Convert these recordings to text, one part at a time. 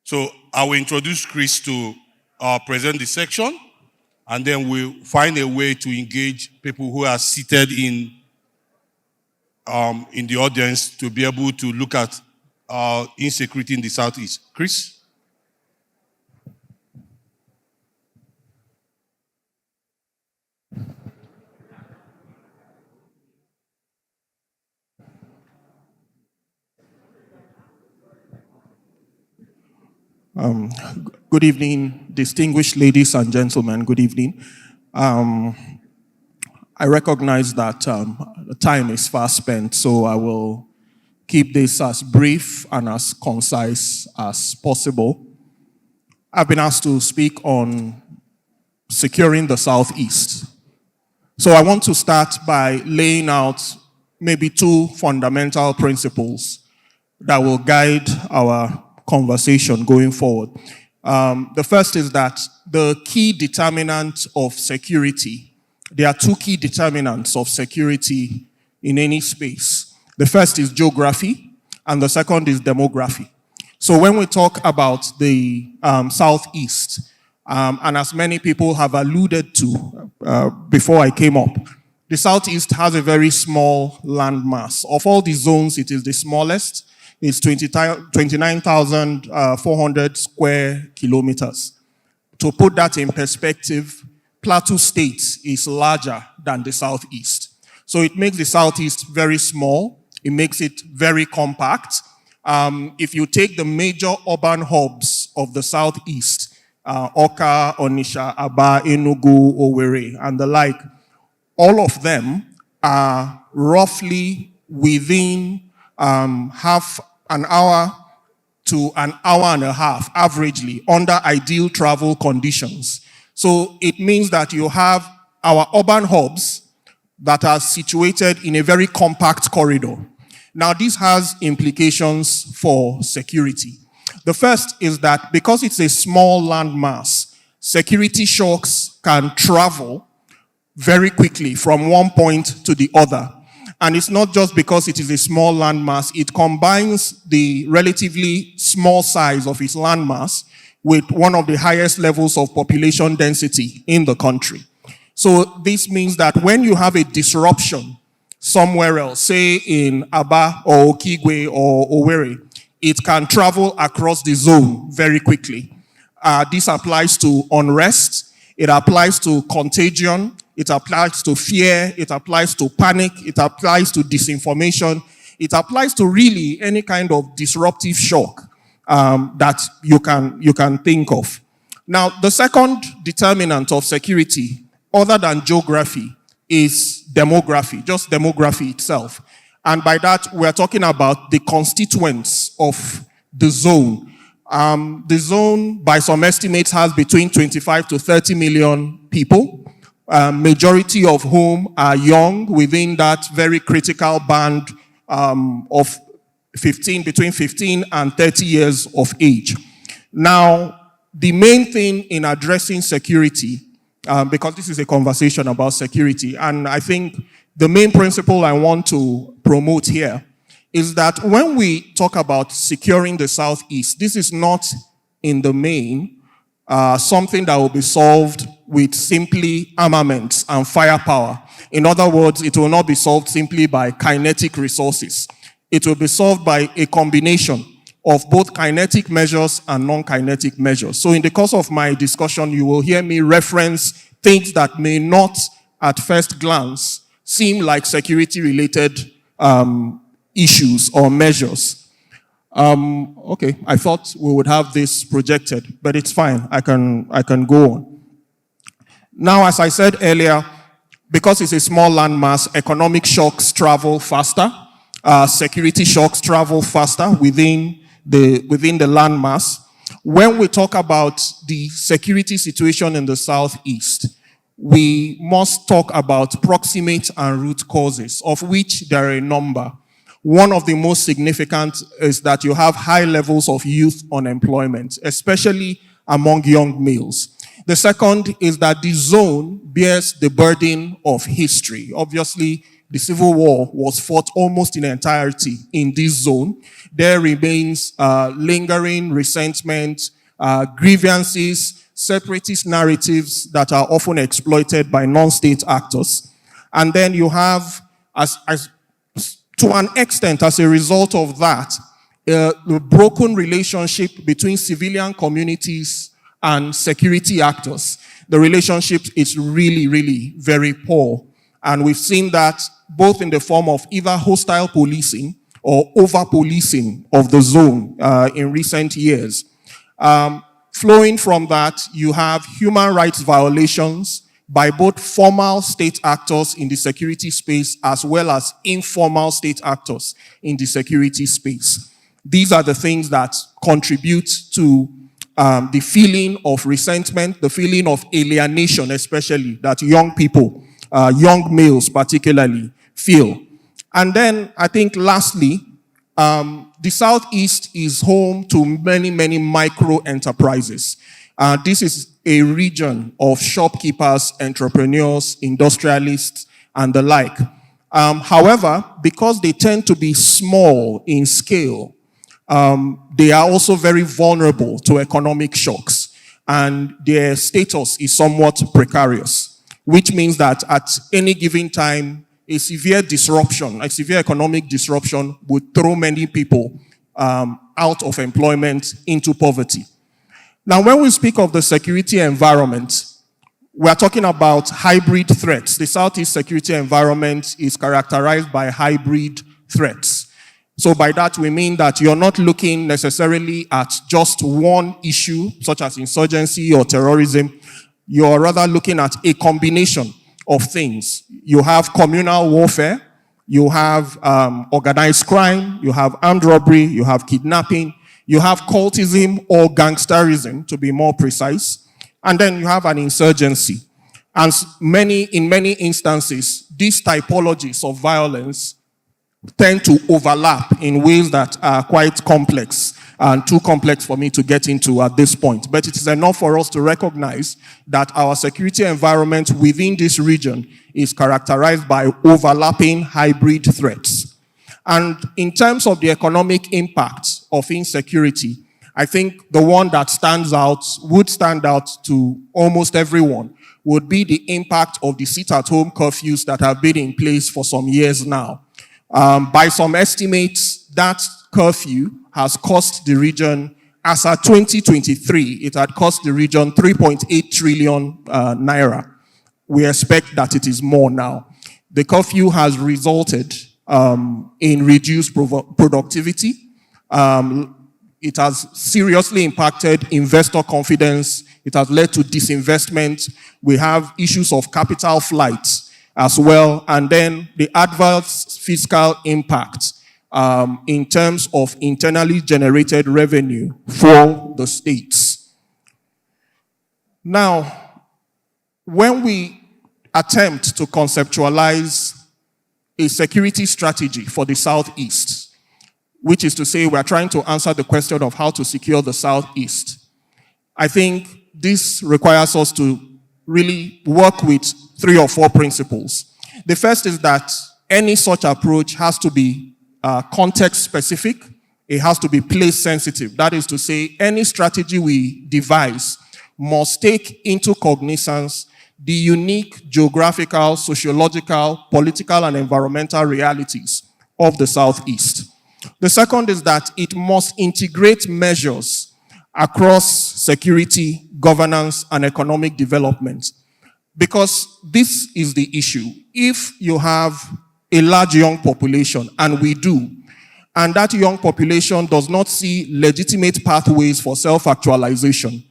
So I will introduce Chris to present the section, and then we'll find a way to engage people who are seated in the audience to be able to look at insecurity in the Southeast. Chris? Good evening, distinguished ladies and gentlemen. Good evening. I recognize that the time is fast spent, so I will keep this as brief and as concise as possible. I've been asked to speak on securing the Southeast. So I want to start by laying out maybe two fundamental principles that will guide our conversation going forward. The first is that the key determinant of security, there are two key determinants of security in any space. The first is geography, and the second is demography. So when we talk about the Southeast, and as many people have alluded to before I came up, the Southeast has a very small landmass. Of all the zones, it is the smallest. It's 29,400 square kilometers. To put that in perspective, Plateau State is larger than the Southeast. So it makes the Southeast very small. It makes it very compact. If you take the major urban hubs of the Southeast, Awka, Onitsha, Aba, Enugu, Owerri, and the like, all of them are roughly within half an hour to an hour and a half, averagely, under ideal travel conditions. So it means that you have our urban hubs that are situated in a very compact corridor. Now, this has implications for security. The first is that because it's a small landmass, security shocks can travel very quickly from one point to the other. And it's not just because it is a small landmass, it combines the relatively small size of its landmass with one of the highest levels of population density in the country. So this means that when you have a disruption somewhere else, say in Aba or Okigwe or Owerri, it can travel across the zone very quickly. This applies to unrest, it applies to contagion, it applies to fear, it applies to panic, it applies to disinformation, it applies to really any kind of disruptive shock that you can think of. Now, the second determinant of security, other than geography, is demography, just demography itself. And by that, we're talking about the constituents of the zone. The zone, by some estimates, has between 25 to 30 million people. Majority of whom are young, within that very critical band of between 15 and 30 years of age. Now, the main thing in addressing security, because this is a conversation about security, and I think the main principle I want to promote here is that when we talk about securing the Southeast, this is not in the main something that will be solved with simply armaments and firepower. In other words, it will not be solved simply by kinetic resources. It will be solved by a combination of both kinetic measures and non-kinetic measures. So in the course of my discussion, you will hear me reference things that may not, at first glance, seem like security-related issues or measures. Okay, I thought we would have this projected, but it's fine. I can go on. Now, as I said earlier, because it's a small landmass, economic shocks travel faster. Security shocks travel faster within the landmass. When we talk about the security situation in the Southeast, we must talk about proximate and root causes, of which there are a number. One of the most significant is that you have high levels of youth unemployment, especially among young males. The second is that the zone bears the burden of history. Obviously, the civil war was fought almost in entirety in this zone. There remains lingering resentment, grievances, separatist narratives that are often exploited by non-state actors. And then you have, to an extent, as a result of that, the broken relationship between civilian communities and security actors. The relationship is really, really very poor. And we've seen that both in the form of either hostile policing or over-policing of the zone in recent years. Flowing from that, you have human rights violations by both formal state actors in the security space as well as informal state actors in the security space. These are the things that contribute to the feeling of resentment, the feeling of alienation, especially that young people, young males particularly, feel. And then I think lastly, the Southeast is home to many, many micro enterprises. This is a region of shopkeepers, entrepreneurs, industrialists, and the like. However, because they tend to be small in scale, they are also very vulnerable to economic shocks, and their status is somewhat precarious, which means that at any given time, a severe disruption, a severe economic disruption would throw many people out of employment into poverty. Now, when we speak of the security environment, we are talking about hybrid threats. The Southeast security environment is characterized by hybrid threats. So by that, we mean that you're not looking necessarily at just one issue, such as insurgency or terrorism. You're rather looking at a combination of things. You have communal warfare, you have organized crime, you have armed robbery, you have kidnapping, you have cultism or gangsterism, to be more precise, and then you have an insurgency. And in many instances, these typologies of violence tend to overlap in ways that are quite complex and too complex for me to get into at this point. But it is enough for us to recognize that our security environment within this region is characterized by overlapping hybrid threats. And in terms of the economic impact of insecurity, I think the one that would stand out to almost everyone would be the impact of the sit-at-home curfews that have been in place for some years now. By some estimates, that curfew has cost the region, as at 2023, it had cost the region 3.8 trillion naira. We expect that it is more now. The curfew has resulted in reduced productivity. It has seriously impacted investor confidence. It has led to disinvestment. We have issues of capital flight as well, and then the adverse fiscal impact in terms of internally generated revenue for the states. Now, when we attempt to conceptualize a security strategy for the Southeast, which is to say we're trying to answer the question of how to secure the Southeast, I think this requires us to really work with 3 or 4 principles. The first is that any such approach has to be context specific. It has to be place sensitive. That is to say, any strategy we devise must take into cognizance the unique geographical, sociological, political, and environmental realities of the Southeast. The second is that it must integrate measures across security, governance, and economic development. Because this is the issue. If you have a large young population, and we do, and that young population does not see legitimate pathways for self-actualization,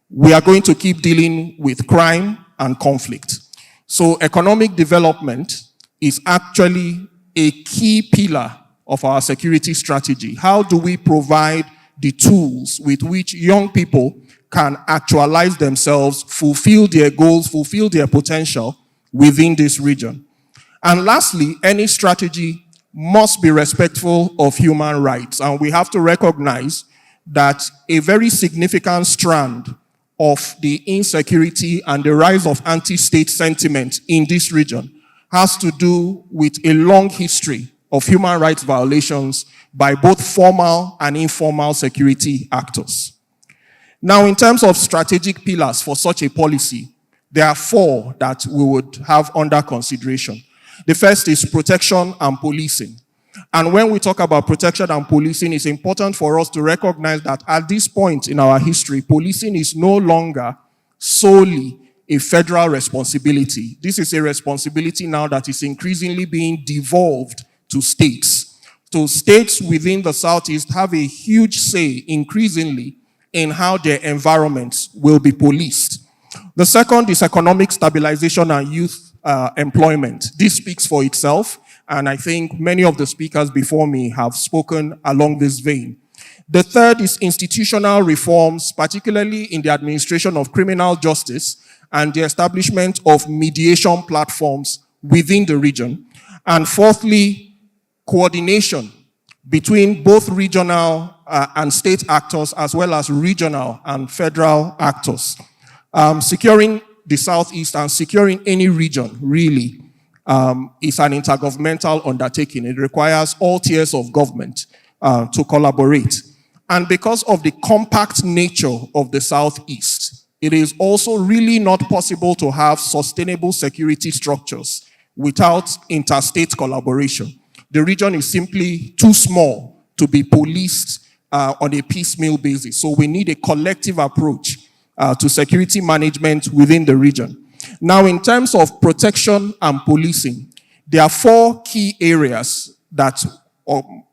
we are going to keep dealing with crime and conflict. So economic development is actually a key pillar of our security strategy. How do we provide the tools with which young people can actualize themselves, fulfill their goals, fulfill their potential within this region? And lastly, any strategy must be respectful of human rights. And we have to recognize that a very significant strand of the insecurity and the rise of anti-state sentiment in this region has to do with a long history of human rights violations by both formal and informal security actors. Now, in terms of strategic pillars for such a policy, there are 4 that we would have under consideration. The first is protection and policing. And when we talk about protection and policing, it's important for us to recognize that at this point in our history, policing is no longer solely a federal responsibility. This is a responsibility now that is increasingly being devolved to states. So states within the Southeast have a huge say increasingly in how their environments will be policed. The second is economic stabilization and youth employment. This speaks for itself, and I think many of the speakers before me have spoken along this vein. The third is institutional reforms, particularly in the administration of criminal justice and the establishment of mediation platforms within the region. And fourthly, coordination between both regional and state actors, as well as regional and federal actors. Securing the Southeast and securing any region, really, is an intergovernmental undertaking. It requires all tiers of government to collaborate. And because of the compact nature of the Southeast, it is also really not possible to have sustainable security structures without interstate collaboration. The region is simply too small to be policed on a piecemeal basis. So we need a collective approach to security management within the region. Now, in terms of protection and policing, there are 4 key areas that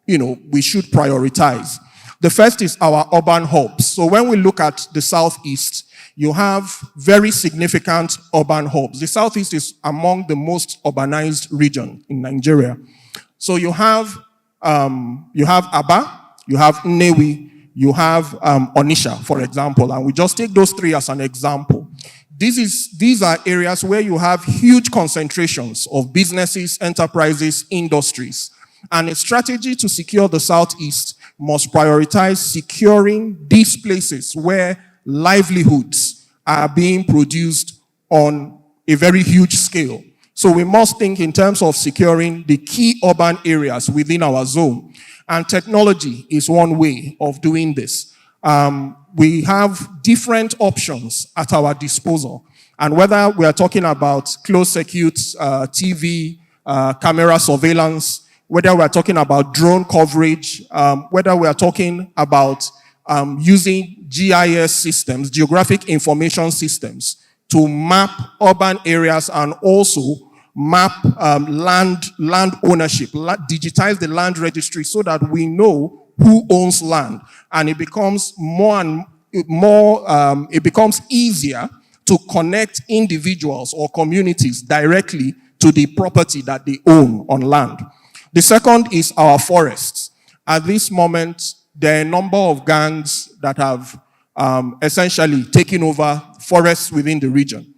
we should prioritize. The first is our urban hubs. So when we look at the Southeast, you have very significant urban hubs. The Southeast is among the most urbanized region in Nigeria. So you have Aba, you have Nnewi, you have Onitsha, for example, and we just take those 3 as an example. These are areas where you have huge concentrations of businesses, enterprises, industries. And a strategy to secure the Southeast must prioritize securing these places where livelihoods are being produced on a very huge scale. So we must think in terms of securing the key urban areas within our zone. And technology is one way of doing this. We have different options at our disposal. And whether we are talking about closed-circuit TV, camera surveillance, whether we are talking about drone coverage, whether we are talking about using GIS systems, geographic information systems, to map urban areas and also map land ownership, digitize the land registry so that we know who owns land. And it becomes it becomes easier to connect individuals or communities directly to the property that they own on land. The second is our forests. At this moment, there are a number of gangs that have essentially taken over forests within the region.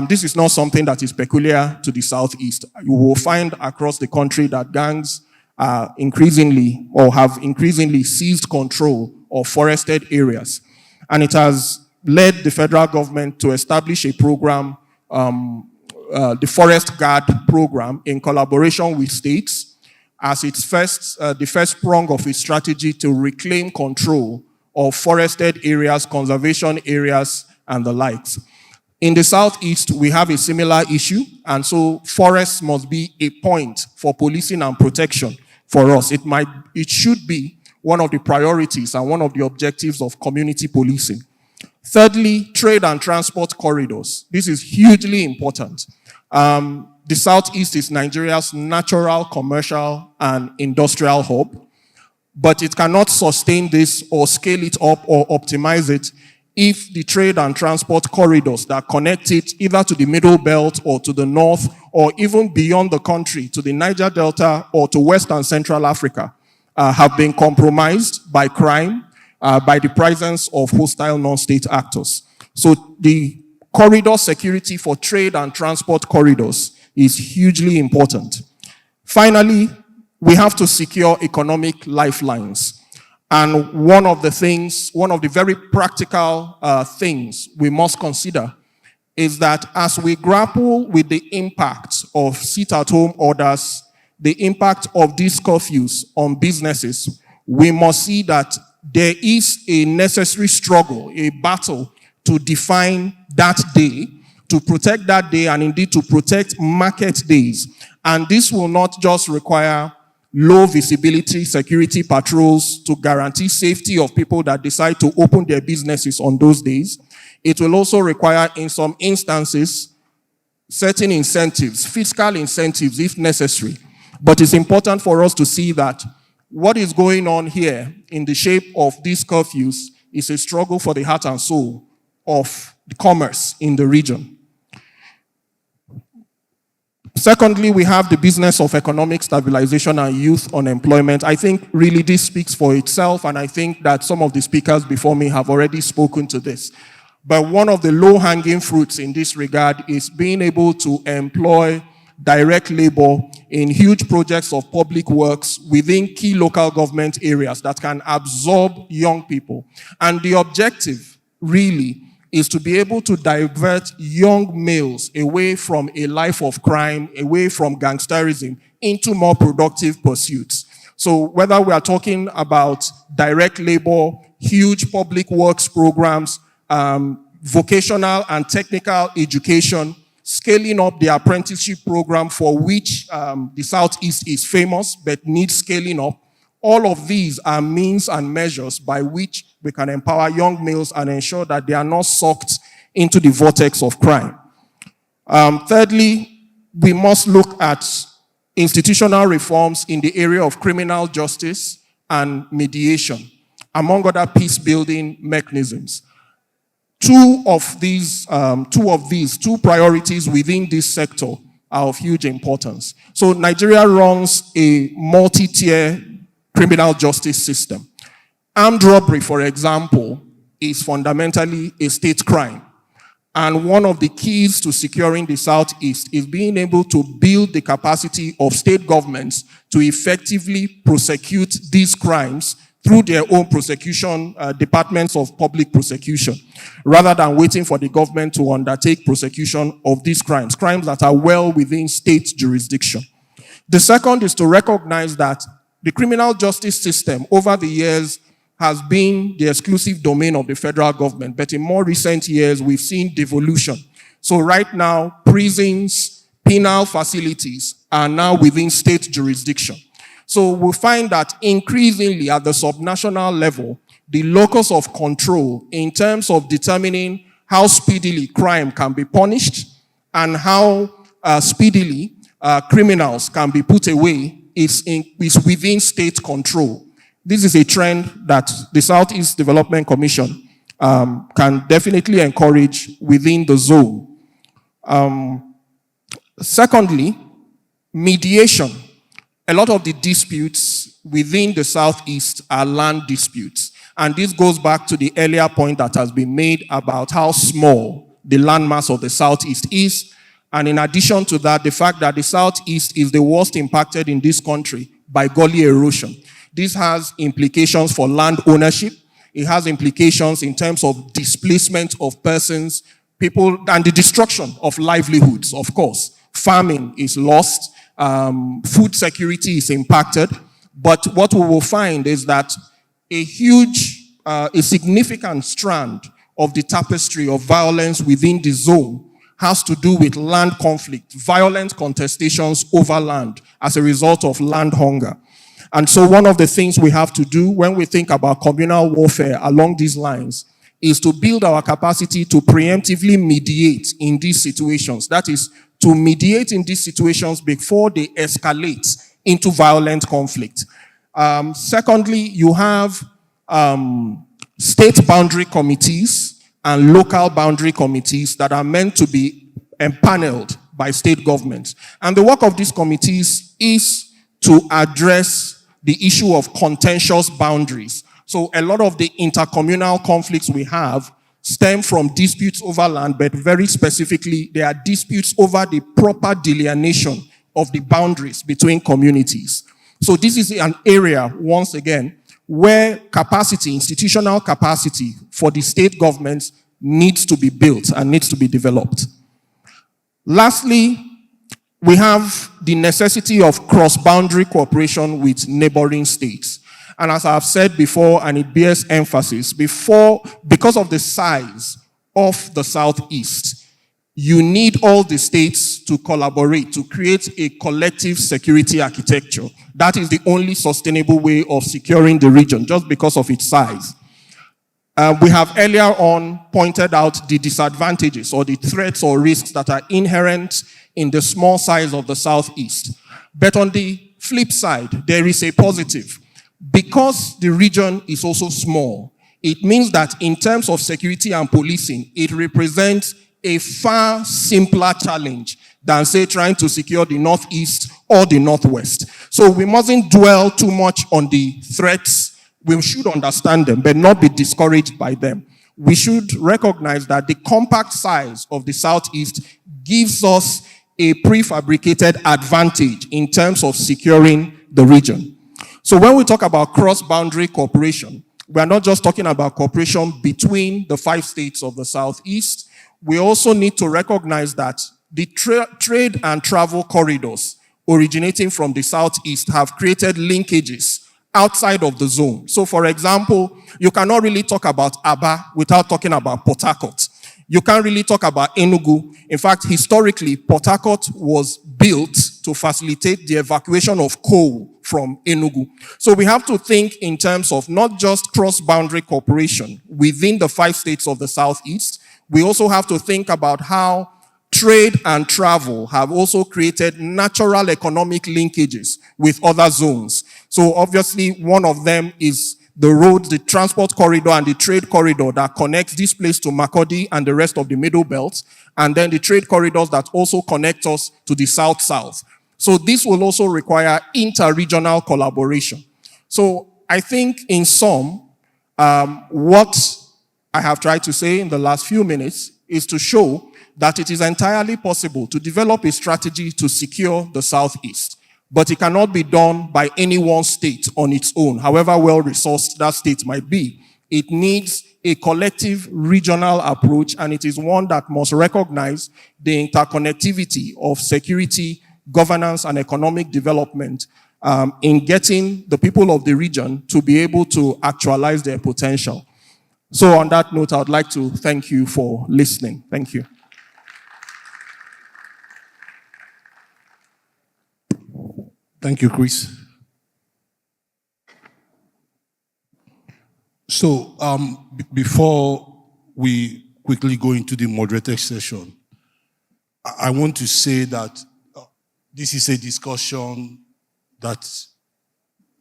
This is not something that is peculiar to the Southeast. You will find across the country that gangs are increasingly or have increasingly seized control of forested areas. And it has led the federal government to establish a program, the Forest Guard program, in collaboration with states, as its the first prong of its strategy to reclaim control of forested areas, conservation areas, and the likes. In the Southeast, we have a similar issue, and so forests must be a point for policing and protection for us. It should be one of the priorities and one of the objectives of community policing. Thirdly, trade and transport corridors. This is hugely important. The Southeast is Nigeria's natural, commercial, and industrial hub, but it cannot sustain this or scale it up or optimize it if the trade and transport corridors that connect it either to the Middle Belt or to the north or even beyond the country to the Niger Delta or to West and Central Africa have been compromised by crime, by the presence of hostile non-state actors. So the corridor security for trade and transport corridors is hugely important. Finally, we have to secure economic lifelines. And one of the very practical things we must consider is that as we grapple with the impact of sit-at-home orders, the impact of these curfews on businesses, we must see that there is a necessary struggle, a battle to define that day, to protect that day, and indeed to protect market days. And this will not just require low visibility security patrols to guarantee safety of people that decide to open their businesses on those days. It will also require, in some instances, certain incentives, fiscal incentives if necessary. But it's important for us to see that what is going on here in the shape of these curfews is a struggle for the heart and soul of the commerce in the region. Secondly, we have the business of economic stabilization and youth unemployment. I think really this speaks for itself, and I think that some of the speakers before me have already spoken to this. But one of the low-hanging fruits in this regard is being able to employ direct labor in huge projects of public works within key local government areas that can absorb young people. And the objective really is to be able to divert young males away from a life of crime, away from gangsterism, into more productive pursuits. So whether we are talking about direct labor, huge public works programs, vocational and technical education, scaling up the apprenticeship program for which the Southeast is famous but needs scaling up. All of these are means and measures by which we can empower young males and ensure that they are not sucked into the vortex of crime. Thirdly, we must look at institutional reforms in the area of criminal justice and mediation, among other peace-building mechanisms. Two priorities within this sector are of huge importance. So Nigeria runs a multi-tier criminal justice system. Armed robbery, for example, is fundamentally a state crime. And one of the keys to securing the Southeast is being able to build the capacity of state governments to effectively prosecute these crimes through their own prosecution, departments of public prosecution, rather than waiting for the government to undertake prosecution of these crimes that are well within state jurisdiction. The second is to recognize that the criminal justice system over the years has been the exclusive domain of the federal government, but in more recent years, we've seen devolution. So right now, prisons, penal facilities are now within state jurisdiction. So we find that increasingly at the subnational level, the locus of control in terms of determining how speedily crime can be punished and how speedily criminals can be put away is within state control. This is a trend that the Southeast Development Commission can definitely encourage within the zone. Secondly, mediation. A lot of the disputes within the Southeast are land disputes. And this goes back to the earlier point that has been made about how small the landmass of the Southeast is. And in addition to that, the fact that the Southeast is the worst impacted in this country by gully erosion. This has implications for land ownership. It has implications in terms of displacement of persons, people, and the destruction of livelihoods, of course. Farming is lost. Food security is impacted. But what we will find is that a significant strand of the tapestry of violence within the zone has to do with land conflict, violent contestations over land as a result of land hunger. And so one of the things we have to do when we think about communal warfare along these lines is to build our capacity to preemptively mediate in these situations. That is, to mediate in these situations before they escalate into violent conflict. Secondly, you have state boundary committees and local boundary committees that are meant to be empaneled by state governments. And the work of these committees is to address the issue of contentious boundaries. So a lot of the intercommunal conflicts we have stem from disputes over land, but very specifically, there are disputes over the proper delineation of the boundaries between communities. So this is an area, once again, where capacity, institutional capacity for the state governments needs to be built and needs to be developed. Lastly, we have the necessity of cross-boundary cooperation with neighboring states. And as I've said before, and it bears emphasis, because of the size of the Southeast, you need all the states to collaborate to create a collective security architecture. That is the only sustainable way of securing the region, just because of its size. We have earlier on pointed out the disadvantages or the threats or risks that are inherent in the small size of the Southeast. But on the flip side, there is a positive. Because the region is also small, it means that in terms of security and policing, it represents a far simpler challenge than, say, trying to secure the Northeast or the Northwest. So we mustn't dwell too much on the threats. We should understand them, but not be discouraged by them. We should recognize that the compact size of the Southeast gives us a prefabricated advantage in terms of securing the region. So when we talk about cross-boundary cooperation, we are not just talking about cooperation between the 5 states of the Southeast. We also need to recognize that the trade and travel corridors originating from the Southeast have created linkages outside of the zone. So for example, you cannot really talk about Aba without talking about Port Harcourt. You can't really talk about Enugu. In fact, historically, Port Harcourt was built to facilitate the evacuation of coal from Enugu. So we have to think in terms of not just cross-boundary cooperation within the 5 states of the Southeast. We also have to think about how trade and travel have also created natural economic linkages with other zones. So obviously, one of them is the road, the transport corridor and the trade corridor that connects this place to Makurdi and the rest of the Middle Belt, and then the trade corridors that also connect us to the South-South. So this will also require inter-regional collaboration. So I think in sum, what I have tried to say in the last few minutes is to show that it is entirely possible to develop a strategy to secure the Southeast. But it cannot be done by any one state on its own, however well-resourced that state might be. It needs a collective regional approach, and it is one that must recognize the interconnectivity of security, governance, and economic development in getting the people of the region to be able to actualize their potential. So on that note, I would like to thank you for listening. Thank you. Thank you, Chris. So before we quickly go into the moderated session, I want to say that this is a discussion that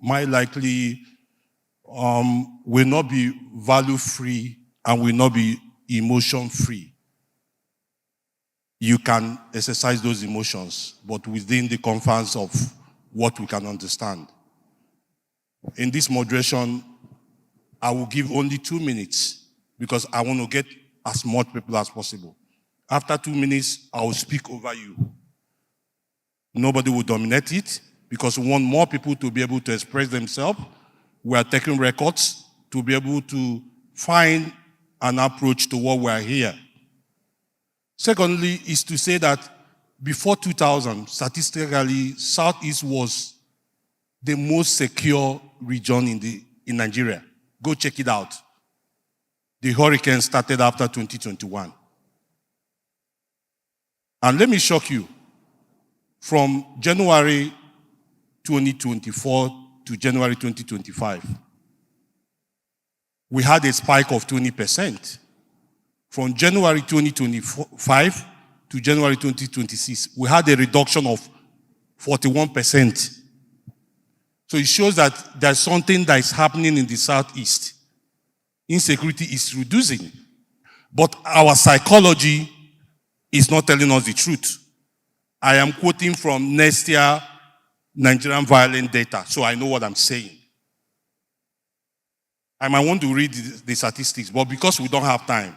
might likely will not be value-free and will not be emotion-free. You can exercise those emotions, but within the confines of what we can understand. In this moderation, I will give only 2 minutes because I want to get as much people as possible. After 2 minutes, I will speak over you. Nobody will dominate it because we want more people to be able to express themselves. We are taking records to be able to find an approach to what we are here. Secondly, is to say that before 2000, statistically, Southeast was the most secure region in Nigeria. Go check it out. The hurricane started after 2021. And let me shock you. From January 2024 to January 2025, we had a spike of 20%. From January 2025 to January 2026, we had a reduction of 41%. So it shows that there's something that is happening in the Southeast. Insecurity is reducing. But our psychology is not telling us the truth. I am quoting from next year Nigerian violent data, so I know what I'm saying. I might want to read the statistics, but because we don't have time,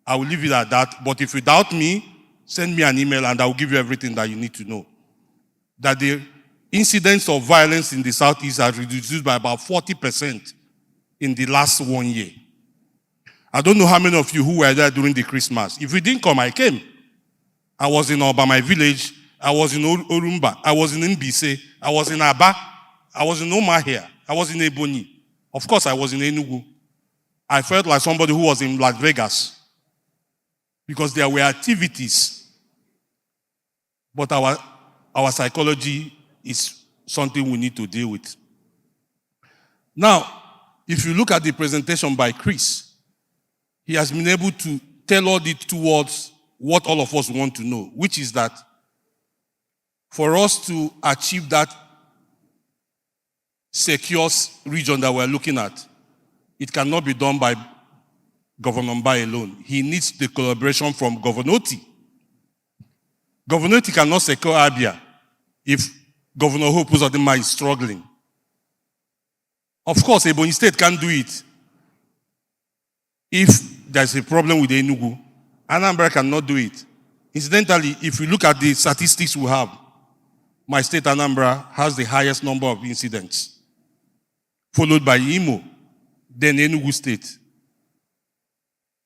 I will leave it at that. But if you doubt me, send me an email and I will give you everything that you need to know. That the incidence of violence in the Southeast has reduced by about 40% in the last 1 year. I don't know how many of you who were there during the Christmas. If you didn't come, I came. I was in my village. I was in Orumba. I was in Mbise. I was in Aba. I was in Omahia. I was in Ebonyi. Of course, I was in Enugu. I felt like somebody who was in Las Vegas because there were activities. But our psychology is something we need to deal with. Now, if you look at the presentation by Chris, he has been able to tailor it towards what all of us want to know, which is that for us to achieve that secure region that we're looking at, it cannot be done by Governor Mba alone. He needs the collaboration from Governor Oti. Governor Oti cannot secure Abia if Governor Hope Uzodinma is struggling. Of course, Ebonyi State can't do it. If there's a problem with Enugu, Anambra cannot do it. Incidentally, if you look at the statistics we have, my state, Anambra, has the highest number of incidents, followed by Imo, then Enugu State,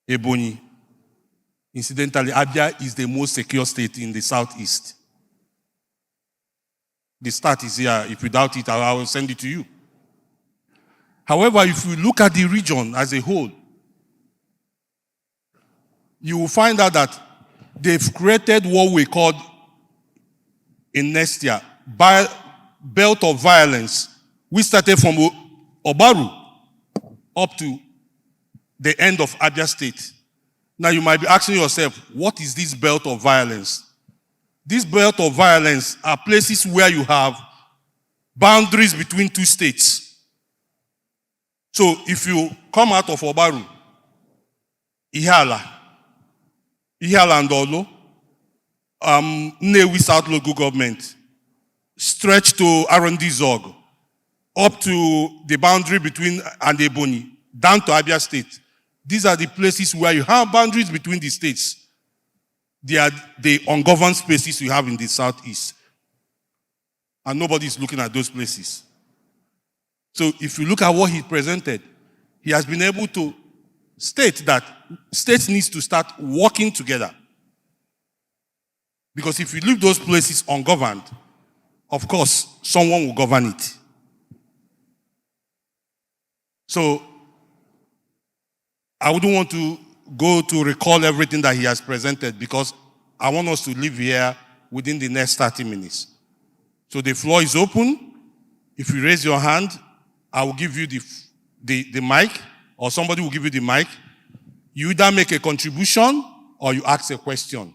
Ebonyi. Incidentally, Abia is the most secure state in the southeast. The stat is here. If you doubt it, I will send it to you. However, if you look at the region as a whole, you will find out that they've created what we call in next year belt of violence. We started from Obaru up to the end of Abia State. Now you might be asking yourself, what is this belt of violence? This belt of violence are places where you have boundaries between two states. So if you come out of Obaru, Ihala and Olo, Nnewi South Local Government, stretch to R&D Zog, up to the boundary between Ebonyi, down to Abia State. These are the places where you have boundaries between the states. They are the ungoverned spaces you have in the southeast. And nobody is looking at those places. So if you look at what he presented, he has been able to state that states need to start working together. Because if you leave those places ungoverned, of course, someone will govern it. So I wouldn't want to go to recall everything that he has presented because I want us to leave here within the next 30 minutes. So the floor is open. If you raise your hand, I will give you the mic, or somebody will give you the mic. You either make a contribution or you ask a question.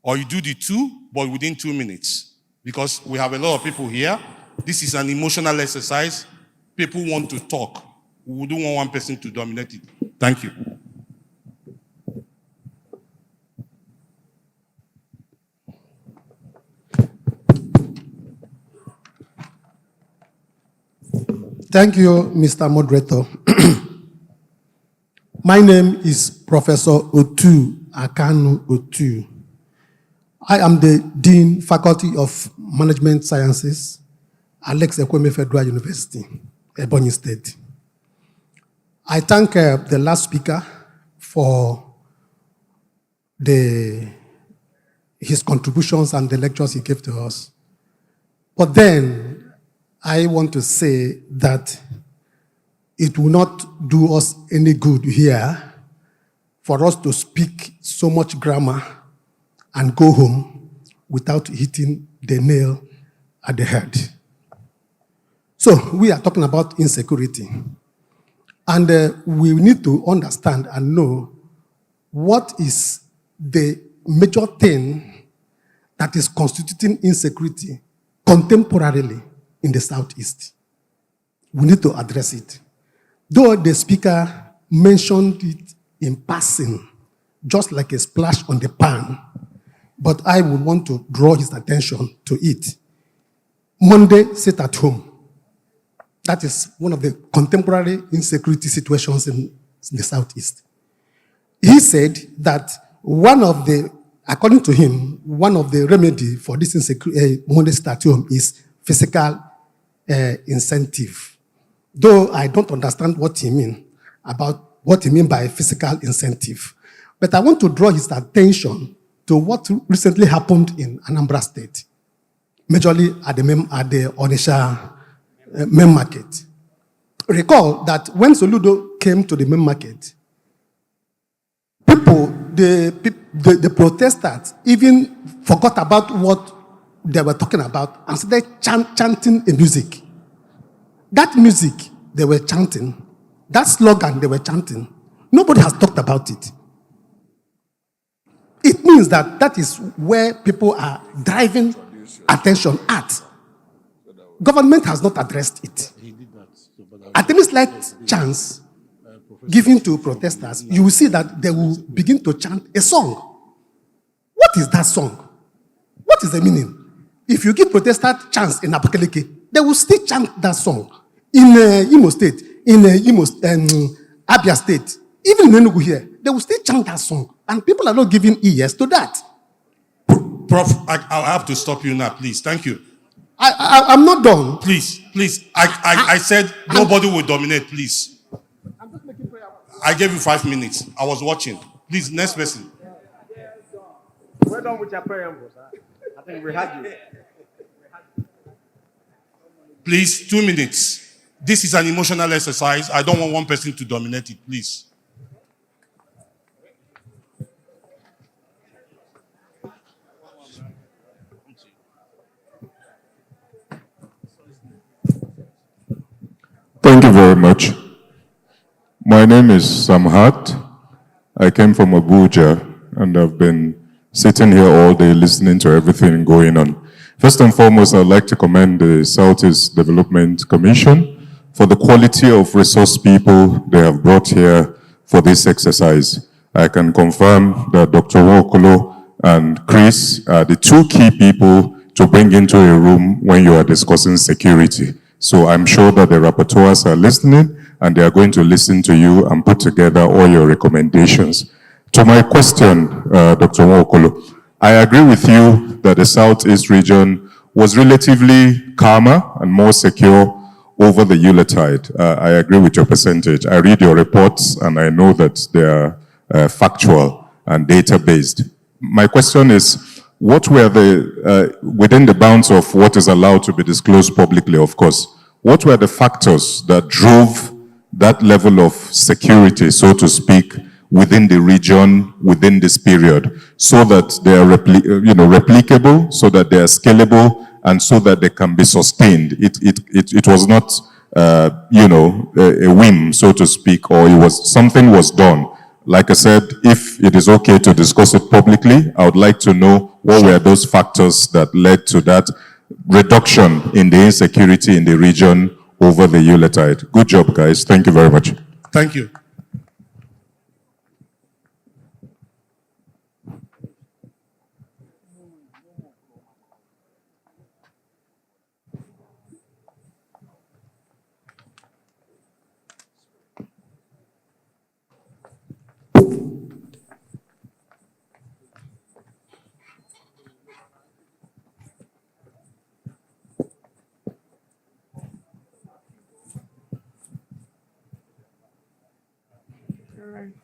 Or you do the two, but within 2 minutes. Because we have a lot of people here. This is an emotional exercise. People want to talk. We don't want one person to dominate it. Thank you. Thank you, Mr. Moderator. My name is Professor Otu Akanu Otu. I am the Dean, Faculty of Management Sciences, Alex Ekweme Federal University, Ebonyi State. I thank the last speaker for his contributions and the lectures he gave to us. But then, I want to say that it will not do us any good here for us to speak so much grammar and go home without hitting the nail at the head. So we are talking about insecurity. And we need to understand and know what is the major thing that is constituting insecurity contemporarily in the Southeast. We need to address it. Though the speaker mentioned it in passing, just like a splash on the pan, but I would want to draw his attention to it. Monday, sit at home. That is one of the contemporary insecurity situations in the Southeast. He said that according to him, one of the remedy for this Monday sit at home is physical incentive. Though I don't understand what he means by physical incentive. But I want to draw his attention to what recently happened in Anambra State, majorly at the Onisha main market. Recall that when Soludo came to the main market, the protesters even forgot about what they were talking about and started chanting a music. That music they were chanting, that slogan they were chanting, nobody has talked about it. It means that is where people are driving attention at. Government has not addressed it. At any slight chance given to protesters, you will see that they will begin to chant a song. What is that song? What is the meaning? If you give protesters chance in Abakaliki, they will still chant that song. In Imo State, in Abia State, even in Enugu here, they will still chant that song. And people are not giving ears to that. Prof, I'll have to stop you now, please. Thank you. I'm not done. Please. I said nobody will dominate, please. I gave you 5 minutes. I was watching. Please, next person. We're done with your preamble, sir. I think we had you. Please, 2 minutes. This is an emotional exercise. I don't want one person to dominate it, please. Thank you very much. My name is Samhat. I came from Abuja and I've been sitting here all day listening to everything going on. First and foremost, I'd like to commend the Southeast Development Commission for the quality of resource people they have brought here for this exercise. I can confirm that Dr. Wokolo and Chris are the two key people to bring into a room when you are discussing security. So I'm sure that the rapporteurs are listening and they are going to listen to you and put together all your recommendations. To my question, Dr. Wokolo, I agree with you that the Southeast region was relatively calmer and more secure over the Yuletide. I agree with your percentage. I read your reports and I know that they are factual and data-based. My question is, what were within the bounds of what is allowed to be disclosed publicly, of course, what were the factors that drove that level of security, so to speak, within the region, within this period, so that they are replicable, so that they are scalable, and so that they can be sustained? It was not, a whim, so to speak, or something was done. Like I said, if it is okay to discuss it publicly, I would like to know what were those factors that led to that reduction in the insecurity in the region over the Yuletide. Good job, guys. Thank you very much. Thank you.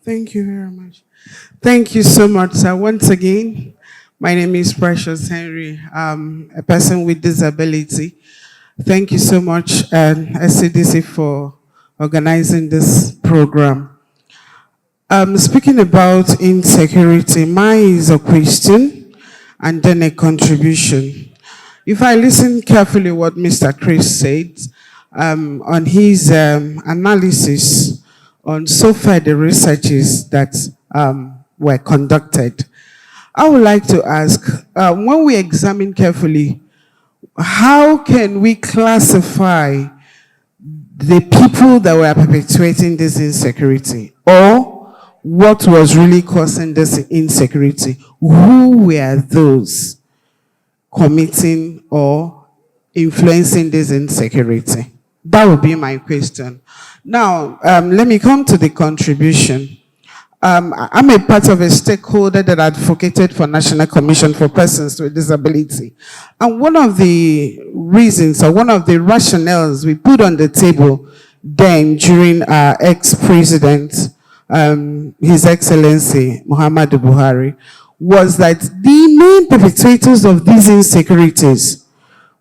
Thank you very much. Thank you so much, sir. Once again, my name is Precious Henry. I'm a person with disability. Thank you so much, SCDC, for organizing this program. Speaking about insecurity, mine is a question and then a contribution. If I listen carefully what Mr. Chris said on his analysis on so far the researches that were conducted, I would like to ask, when we examine carefully, how can we classify the people that were perpetuating this insecurity, or what was really causing this insecurity? Who were those committing or influencing this insecurity? That would be my question. Now, let me come to the contribution. I'm a part of a stakeholder that advocated for National Commission for Persons with Disability. And one of the reasons, or one of the rationales we put on the table then during our ex-president, His Excellency Muhammadu Buhari, was that the main perpetrators of these insecurities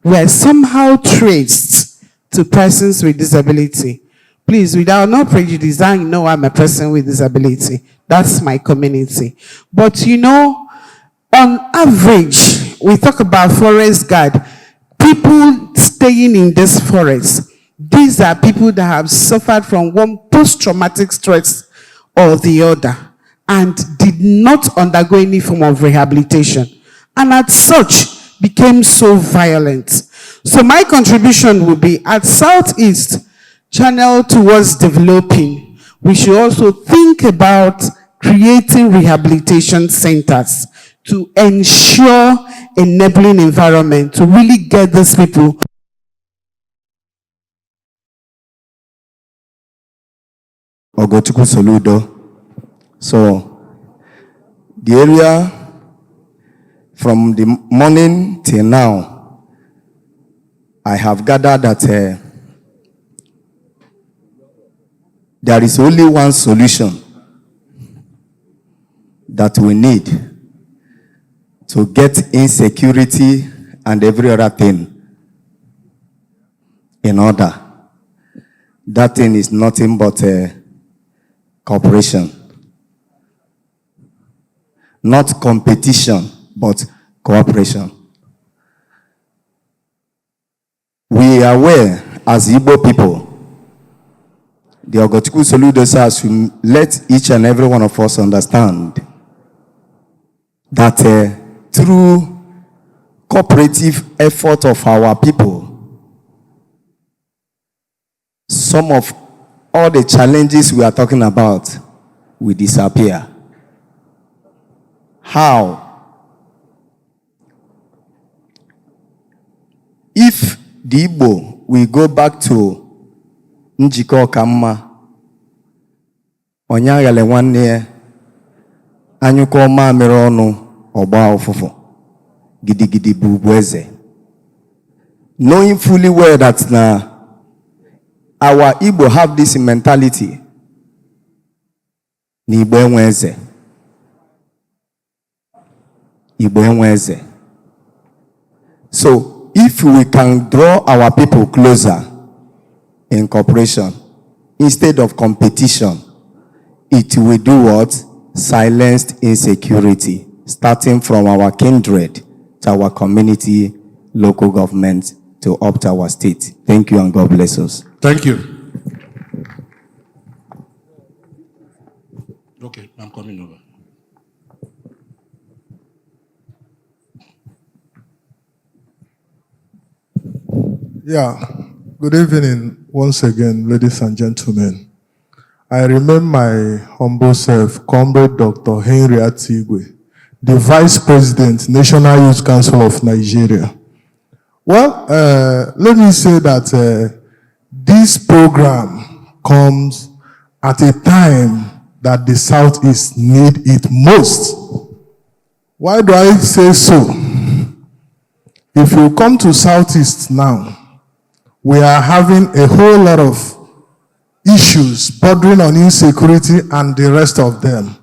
were somehow traced to persons with disability. Please, without no prejudice, I know I'm a person with disability. That's my community. But you know, on average, we talk about forest guard, people staying in this forest. These are people that have suffered from one post-traumatic stress or the other and did not undergo any form of rehabilitation. And as such, became so violent. So my contribution will be at Southeast, channel towards developing. We should also think about creating rehabilitation centers to ensure enabling environment to really get these people. Ogotuku Soludo. So the area from the morning till now, I have gathered that there is only one solution that we need to get insecurity and every other thing in order. That thing is nothing but cooperation. Not competition, but cooperation. We are aware as Igbo people, the Ogotuku Soludo says to let each and every one of us understand that through cooperative effort of our people, some of all the challenges we are talking about will disappear. How? If the Igbo will go back to Njiko Kamma, Onyagale one year, Anyuko ma mirono oba ofofo, gidi gidi bubweze. Knowing fully well that our Igbo have this mentality, ni Igbo enweze. Igbo enweze. So if we can draw our people closer in cooperation instead of competition, it will do what? Silenced insecurity, starting from our kindred to our community, local government, to up to our state. Thank you and God bless us. Thank you. Okay, I'm coming over. Yeah, good evening once again, ladies and gentlemen. I remain my humble self, Comrade Dr. Henry Atigwe, the Vice President, National Youth Council of Nigeria. Well, let me say that this program comes at a time that the Southeast need it most. Why do I say so? If you come to Southeast now, we are having a whole lot of issues bordering on insecurity and the rest of them.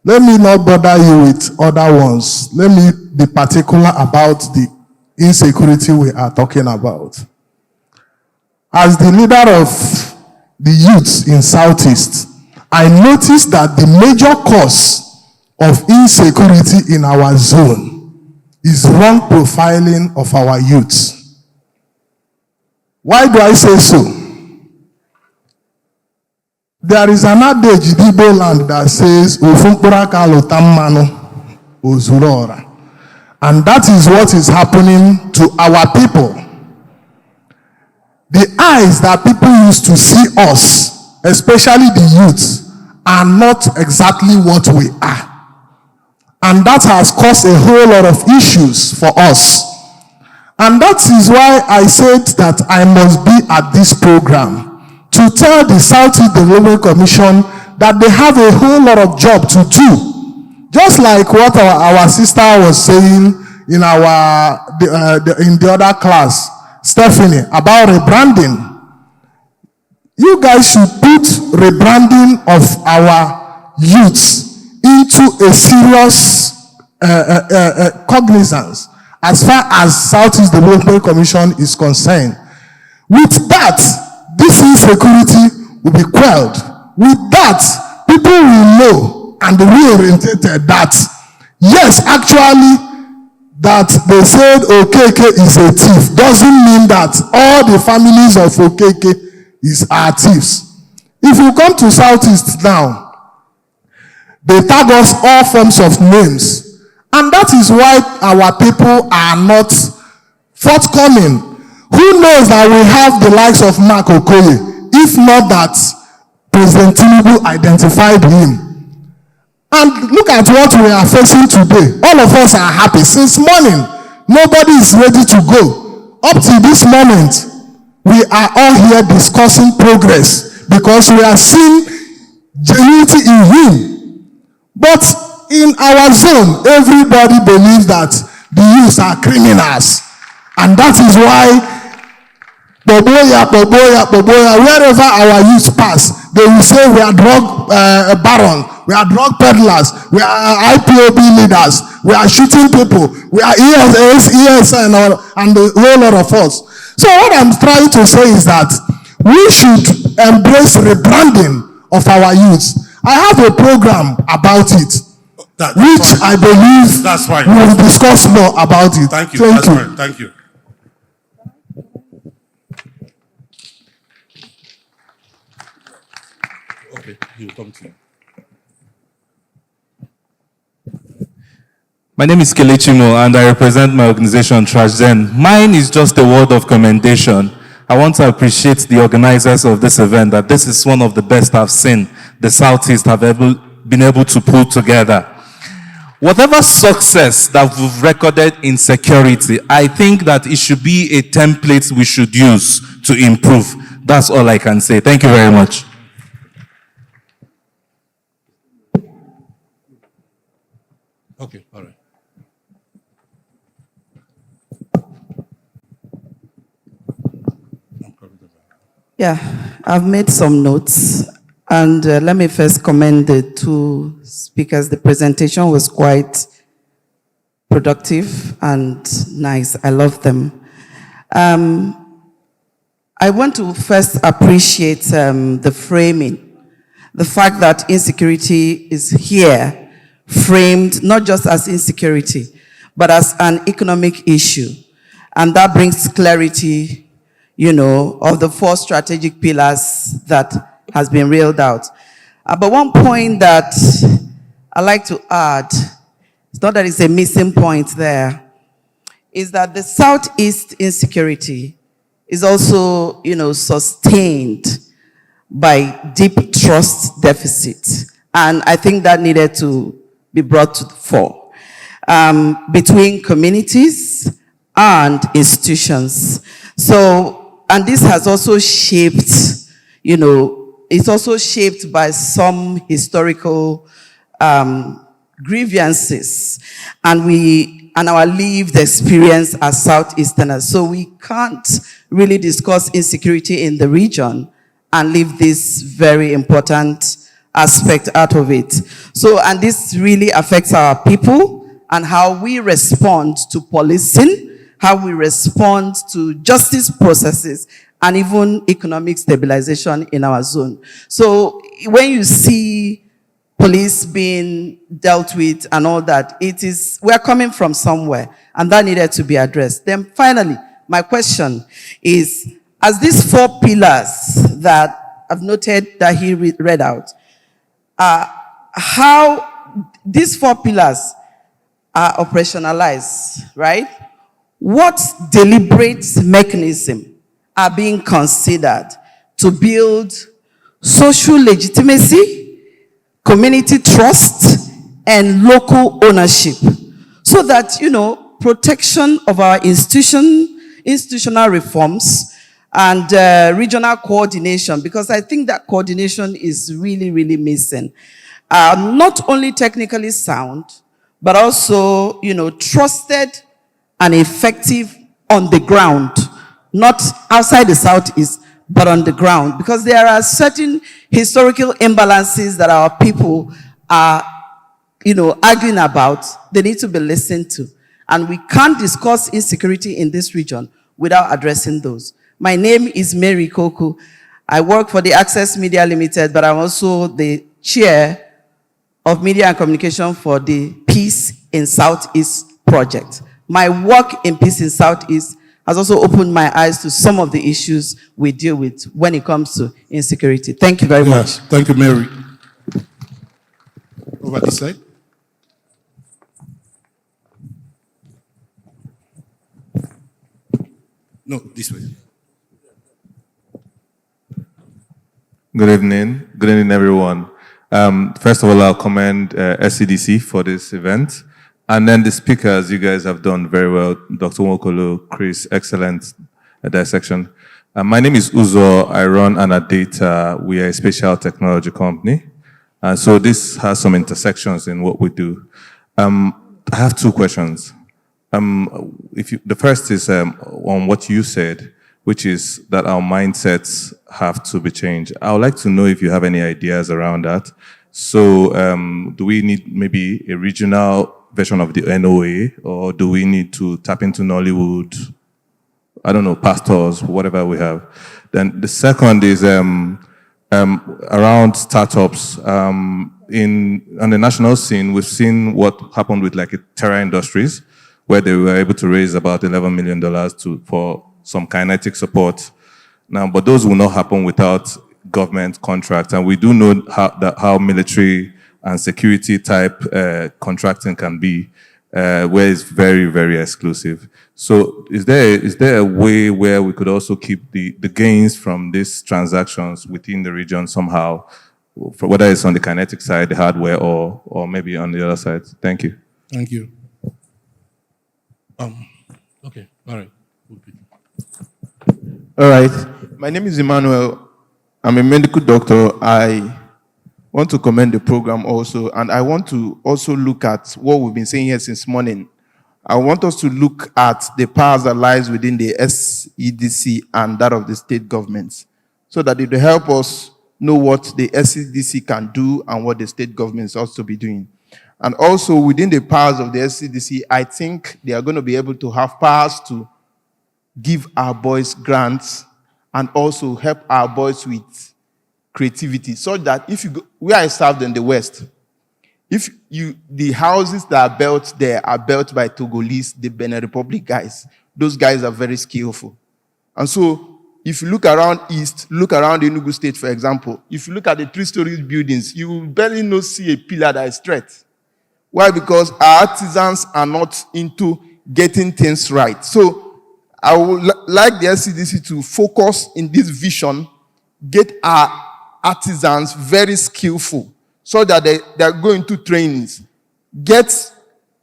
Let me not bother you with other ones. Let me be particular about the insecurity we are talking about. As the leader of the youths in Southeast, I noticed that the major cause of insecurity in our zone is wrong profiling of our youths. Why do I say so? There is an adage in Igbo land that says, and that is what is happening to our people. The eyes that people used to see us, especially the youths, are not exactly what we are. And that has caused a whole lot of issues for us. And that is why I said that I must be at this program to tell the Southeast Development Commission that they have a whole lot of job to do. Just like what our sister was saying in the other class, Stephanie, about rebranding. You guys should put rebranding of our youths into a serious cognizance as far as Southeast Development Commission is concerned. With that, this insecurity will be quelled. With that, people will know and reorientated that, yes, actually, that they said Okeke is a thief doesn't mean that all the families of Okeke are thieves. If you come to Southeast now, they tag us all forms of names. And that is why our people are not forthcoming. Who knows that we have the likes of Mark Okoye, if not that President Tinubu identified him. And look at what we are facing today. All of us are happy. Since morning, nobody is ready to go. Up to this moment, we are all here discussing progress because we are seeing genuinity in him. But in our zone, everybody believes that the youths are criminals. And that is why wherever our youth pass, they will say we are drug barons, we are drug peddlers, we are IPOB leaders, we are shooting people, we are ESN, and a whole lot of us. So what I'm trying to say is that we should embrace rebranding of our youths. I have a program about it, which fine. I believe that's fine. We will discuss more about it. Thank you. That's fine. Thank you. Okay, he'll come to you. My name is Kelechimo and I represent my organization TrashZen. Mine is just a word of commendation. I want to appreciate the organizers of this event, that this is one of the best I've seen the Southeast have been able to put together. Whatever success that we've recorded in security, I think that it should be a template we should use to improve. That's all I can say. Thank you very much. Okay, all right. Yeah, I've made some notes, and let me first commend the two speakers. The presentation was quite productive and nice. I love them. I want to first appreciate the framing, the fact that insecurity is here, framed not just as insecurity, but as an economic issue. And that brings clarity, you know, of the 4 strategic pillars that has been railed out. But one point that I like to add, it's not that it's a missing point there, is that the Southeast insecurity is also, you know, sustained by deep trust deficit. And I think that needed to be brought to the fore between communities and institutions. So, and this has also shaped, you know, it's also shaped by some historical grievances and our lived experience as Southeasterners. So we can't really discuss insecurity in the region and leave this very important aspect out of it. So, and this really affects our people and how we respond to policing, how we respond to justice processes, and even economic stabilization in our zone. So when you see police being dealt with and all that, we're coming from somewhere, and that needed to be addressed. Then finally, my question is, as these 4 pillars that I've noted that he read out, how these 4 pillars are operationalized, right? What deliberate mechanism are being considered to build social legitimacy, community trust, and local ownership, so that, you know, protection of our institutional reforms and regional coordination, because I think that coordination is really, really missing. Not only technically sound, but also, you know, trusted and effective on the ground, not outside the Southeast, but on the ground, because there are certain historical imbalances that our people are, arguing about, they need to be listened to. And we can't discuss insecurity in this region without addressing those. My name is Mary Koku. I work for the Access Media Limited, but I'm also the chair of Media and Communication for the Peace in Southeast project. My work in Peace in Southeast has also opened my eyes to some of the issues we deal with when it comes to insecurity. Thank you very much. Thank you, Mary. Over this side. No, this way. Good evening. Good evening, everyone. First of all, I'll commend SCDC for this event. And then the speakers, you guys have done very well. Dr. Nwokolo, Chris, excellent dissection. My name is Uzo. I run Anadata. We are a spatial technology company. So this has some intersections in what we do. I have two questions. The first is on what you said, which is that our mindsets have to be changed. I would like to know if you have any ideas around that. So do we need maybe a regional version of the NOA, or do we need to tap into Nollywood, I don't know, pastors, whatever we have? Then the second is around startups. On the national scene, we've seen what happened with like Terra Industries, where they were able to raise about $11 million for some kinetic support. Now, but those will not happen without government contracts, and we do know how military and security type contracting can be, where it's very, very exclusive. So is there a way where we could also keep the gains from these transactions within the region somehow, whether it's on the kinetic side, the hardware, or maybe on the other side? Thank you. Thank you. Okay, all right. All right. My name is Emmanuel. I'm a medical doctor. I want to commend the program also, and I want to also look at what we've been saying here since morning. I want us to look at the powers that lies within the SEDC and that of the state governments, so that it will help us know what the SEDC can do and what the state governments ought to be doing. And also within the powers of the SEDC, I think they are going to be able to have powers to give our boys grants and also help our boys with creativity, so that if you go, where I served in the West, the houses that are built there are built by Togolese, the Benin Republic guys. Those guys are very skillful. And so if you look around East, look around Enugu State, for example, if you look at the 3-story buildings, you will barely not see a pillar that is straight. Why? Because our artisans are not into getting things right. So I would like the SCDC to focus in this vision, get our artisans very skillful, so that they are going to trainings. Get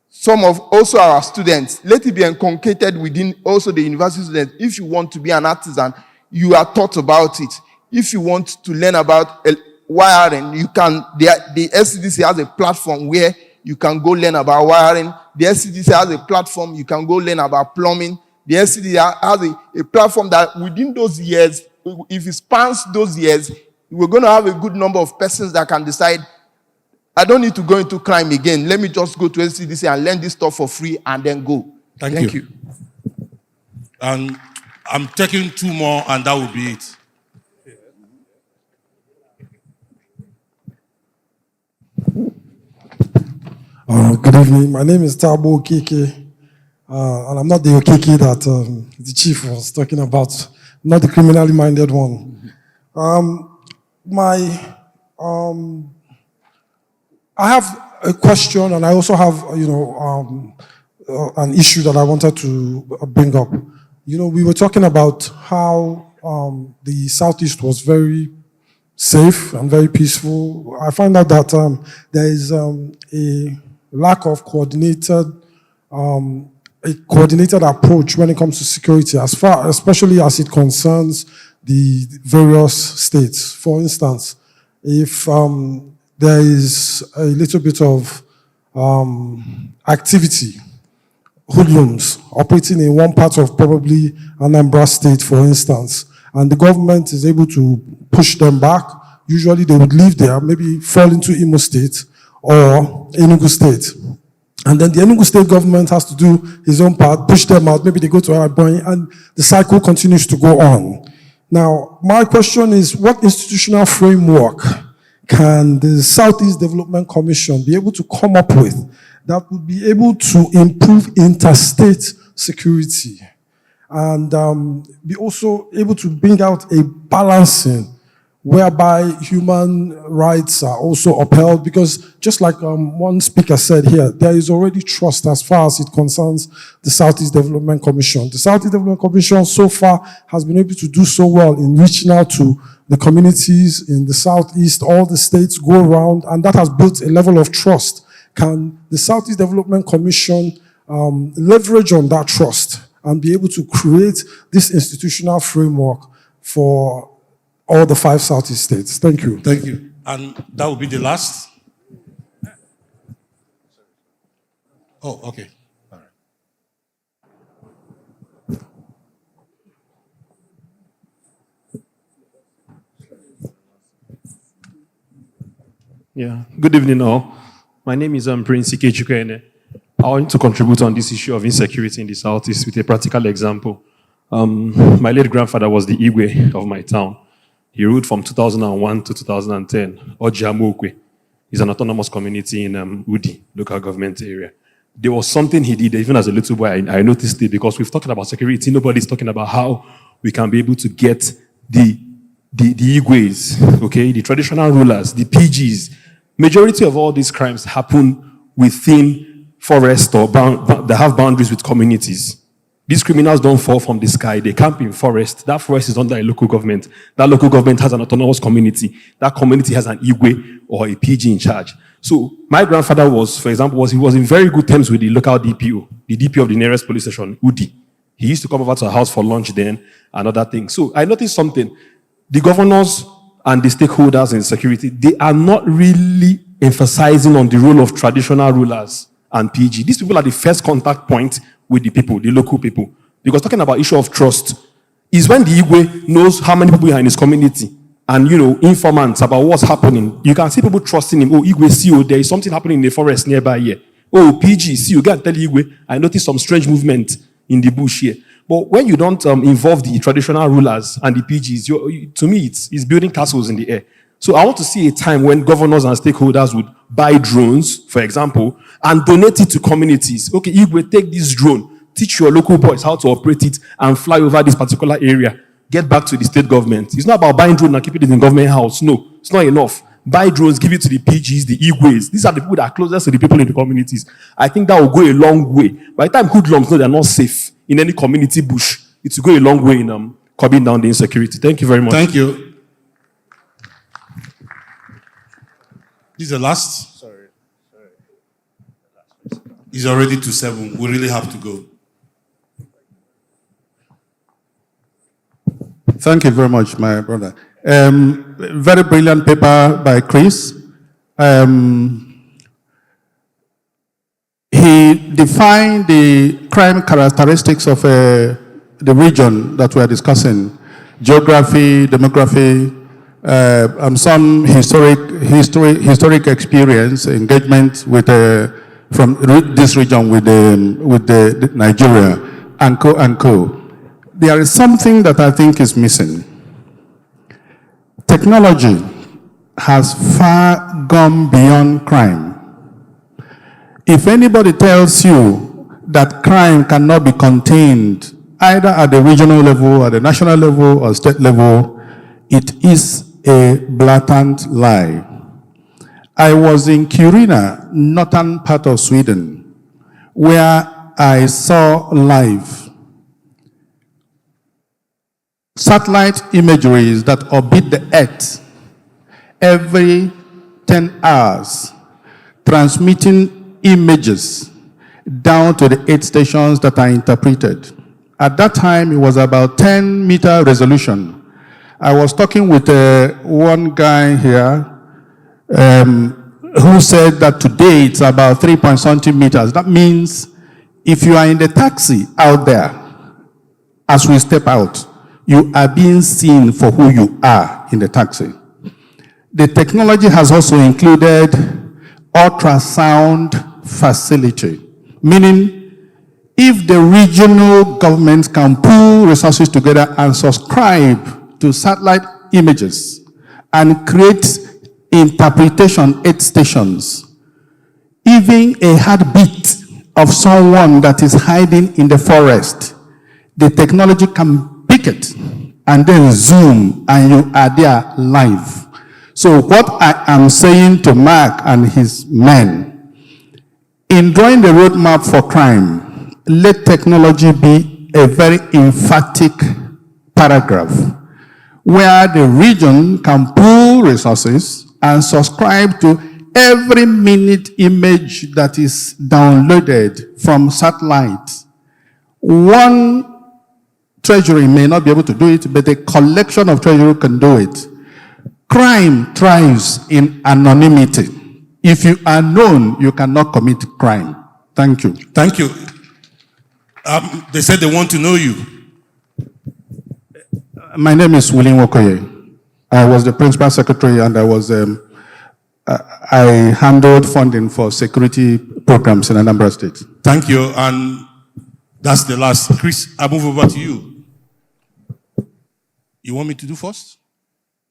some of also our students, let it be inculcated within also the university students. If you want to be an artisan, you are taught about it. If you want to learn about wiring, you can. The SCDC has a platform where you can go learn about wiring. The SCDC has a platform you can go learn about plumbing. The SCDC has a platform that within those years, if it spans those years, we're going to have a good number of persons that can decide, I don't need to go into crime again. Let me just go to SCDC and learn this stuff for free and then go. Thank you. And I'm taking 2 more, and that will be it. Good evening. My name is Tabo Okeke, and I'm not the Okeke that the chief was talking about, not the criminally minded one. I have a question, and I also have, an issue that I wanted to bring up. We were talking about how the Southeast was very safe and very peaceful. I find out that there is a lack of coordinated approach when it comes to security, especially as it concerns the various states. For instance, if there is a little bit of activity, hoodlums operating in one part of probably Anambra State, for instance, and the government is able to push them back, usually they would leave there, maybe fall into Imo State, or Enugu State. And then the Enugu State government has to do his own part, push them out, maybe they go to Arabonyi, and the cycle continues to go on. Now, my question is, what institutional framework can the Southeast Development Commission be able to come up with that would be able to improve interstate security and be also able to bring out a balancing whereby human rights are also upheld? Because just like one speaker said here, there is already trust as far as it concerns the Southeast Development Commission. The Southeast Development Commission so far has been able to do so well in reaching out to the communities in the Southeast, all the states go around, and that has built a level of trust. Can the Southeast Development Commission leverage on that trust and be able to create this institutional framework for all the 5 Southeast states? Thank you. Thank you. And that will be the last? Oh, okay. All right. Yeah, good evening all. My name is Prince Ikechukwu. I want to contribute on this issue of insecurity in the Southeast with a practical example. My late grandfather was the Igwe of my town. He ruled from 2001 to 2010. Ojiamokwe is an autonomous community in Udi, local government area. There was something he did, even as a little boy, I noticed it, because we've talked about security. Nobody's talking about how we can be able to get the Igwes, okay, the traditional rulers, the PGs. Majority of all these crimes happen within forests or that have boundaries with communities. These criminals don't fall from the sky. They camp in forest. That forest is under a local government. That local government has an autonomous community. That community has an Igwe or a PG in charge. So my grandfather was, for example, he was in very good terms with the local DPO, the DPO of the nearest police station, Udi. He used to come over to our house for lunch then and other things. So I noticed something. The governors and the stakeholders in security, they are not really emphasizing on the role of traditional rulers and PG. These people are the first contact point with the people, the local people. Because talking about issue of trust is when the Igwe knows how many people are in his community and, informants about what's happening. You can see people trusting him. Oh, Igwe, see, there is something happening in the forest nearby here. Oh, PG, see, you can tell Igwe, I noticed some strange movement in the bush here. But when you don't involve the traditional rulers and the PGs, to me, it's building castles in the air. So I want to see a time when governors and stakeholders would buy drones, for example, and donate it to communities. Okay, Igwe, take this drone, teach your local boys how to operate it, and fly over this particular area. Get back to the state government. It's not about buying drones and keeping it in government house. No, it's not enough. Buy drones, give it to the PGs, the Igwes. These are the people that are closest to the people in the communities. I think that will go a long way. By the time hoodlums know they're not safe in any community bush, it will go a long way in curbing down the insecurity. Thank you very much. Thank you. This is the last? Sorry. It's already to 7. We really have to go. Thank you very much, my brother. Very brilliant paper by Chris. He defined the crime characteristics of the region that we are discussing: geography, demography, and some historic experience, engagement with from this region with the Nigeria, and co. There is something that I think is missing. Technology has far gone beyond crime. If anybody tells you that crime cannot be contained either at the regional level, at the national level, or state level, it is a blatant lie. I was in Kiruna, northern part of Sweden, where I saw live satellite imageries that orbit the Earth every 10 hours, transmitting images down to the 8 stations that are interpreted. At that time, it was about 10-meter resolution. I was talking with one guy here who said that today it's about 3-point-something meters. That means if you are in the taxi out there, as we step out, you are being seen for who you are in the taxi. The technology has also included ultrasound facility, meaning if the regional governments can pool resources together and subscribe to satellite images and create interpretation aid stations, even a heartbeat of someone that is hiding in the forest, the technology can pick it and then zoom and you are there live. So what I am saying to Mark and his men, in drawing the roadmap for crime, let technology be a very emphatic paragraph where the region can pool resources and subscribe to every minute image that is downloaded from satellite. One treasury may not be able to do it, but a collection of treasury can do it. Crime thrives in anonymity. If you are known, you cannot commit crime. Thank you. Thank you. They said they want to know you. My name is William Wokoye. I was the principal secretary and I handled funding for security programs in Anambra State. Thank you, and that's the last. Chris, I move over to you. You want me to do first?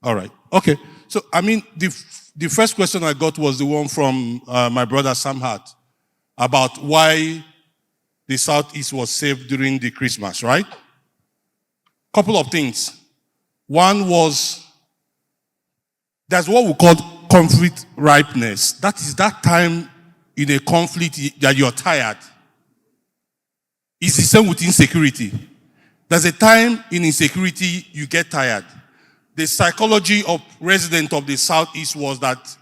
All right. Okay. So, I mean, the first question I got was the one from my brother Sam Hart about why the Southeast was safe during the Christmas, right? Couple of things. One was, there's what we call conflict ripeness. That is that time in a conflict that you're tired. It's the same with insecurity. There's a time in insecurity you get tired. The psychology of residents of the Southeast was that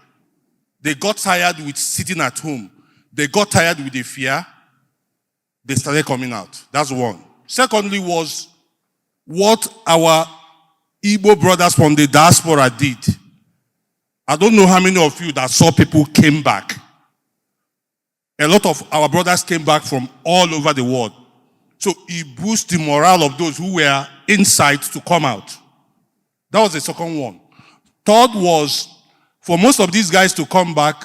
they got tired with sitting at home. They got tired with the fear. They started coming out. That's one. Secondly was what our Igbo brothers from the diaspora did. I don't know how many of you that saw people came back. A lot of our brothers came back from all over the world. So it boosted the morale of those who were inside to come out. That was the second one. Third was, for most of these guys to come back,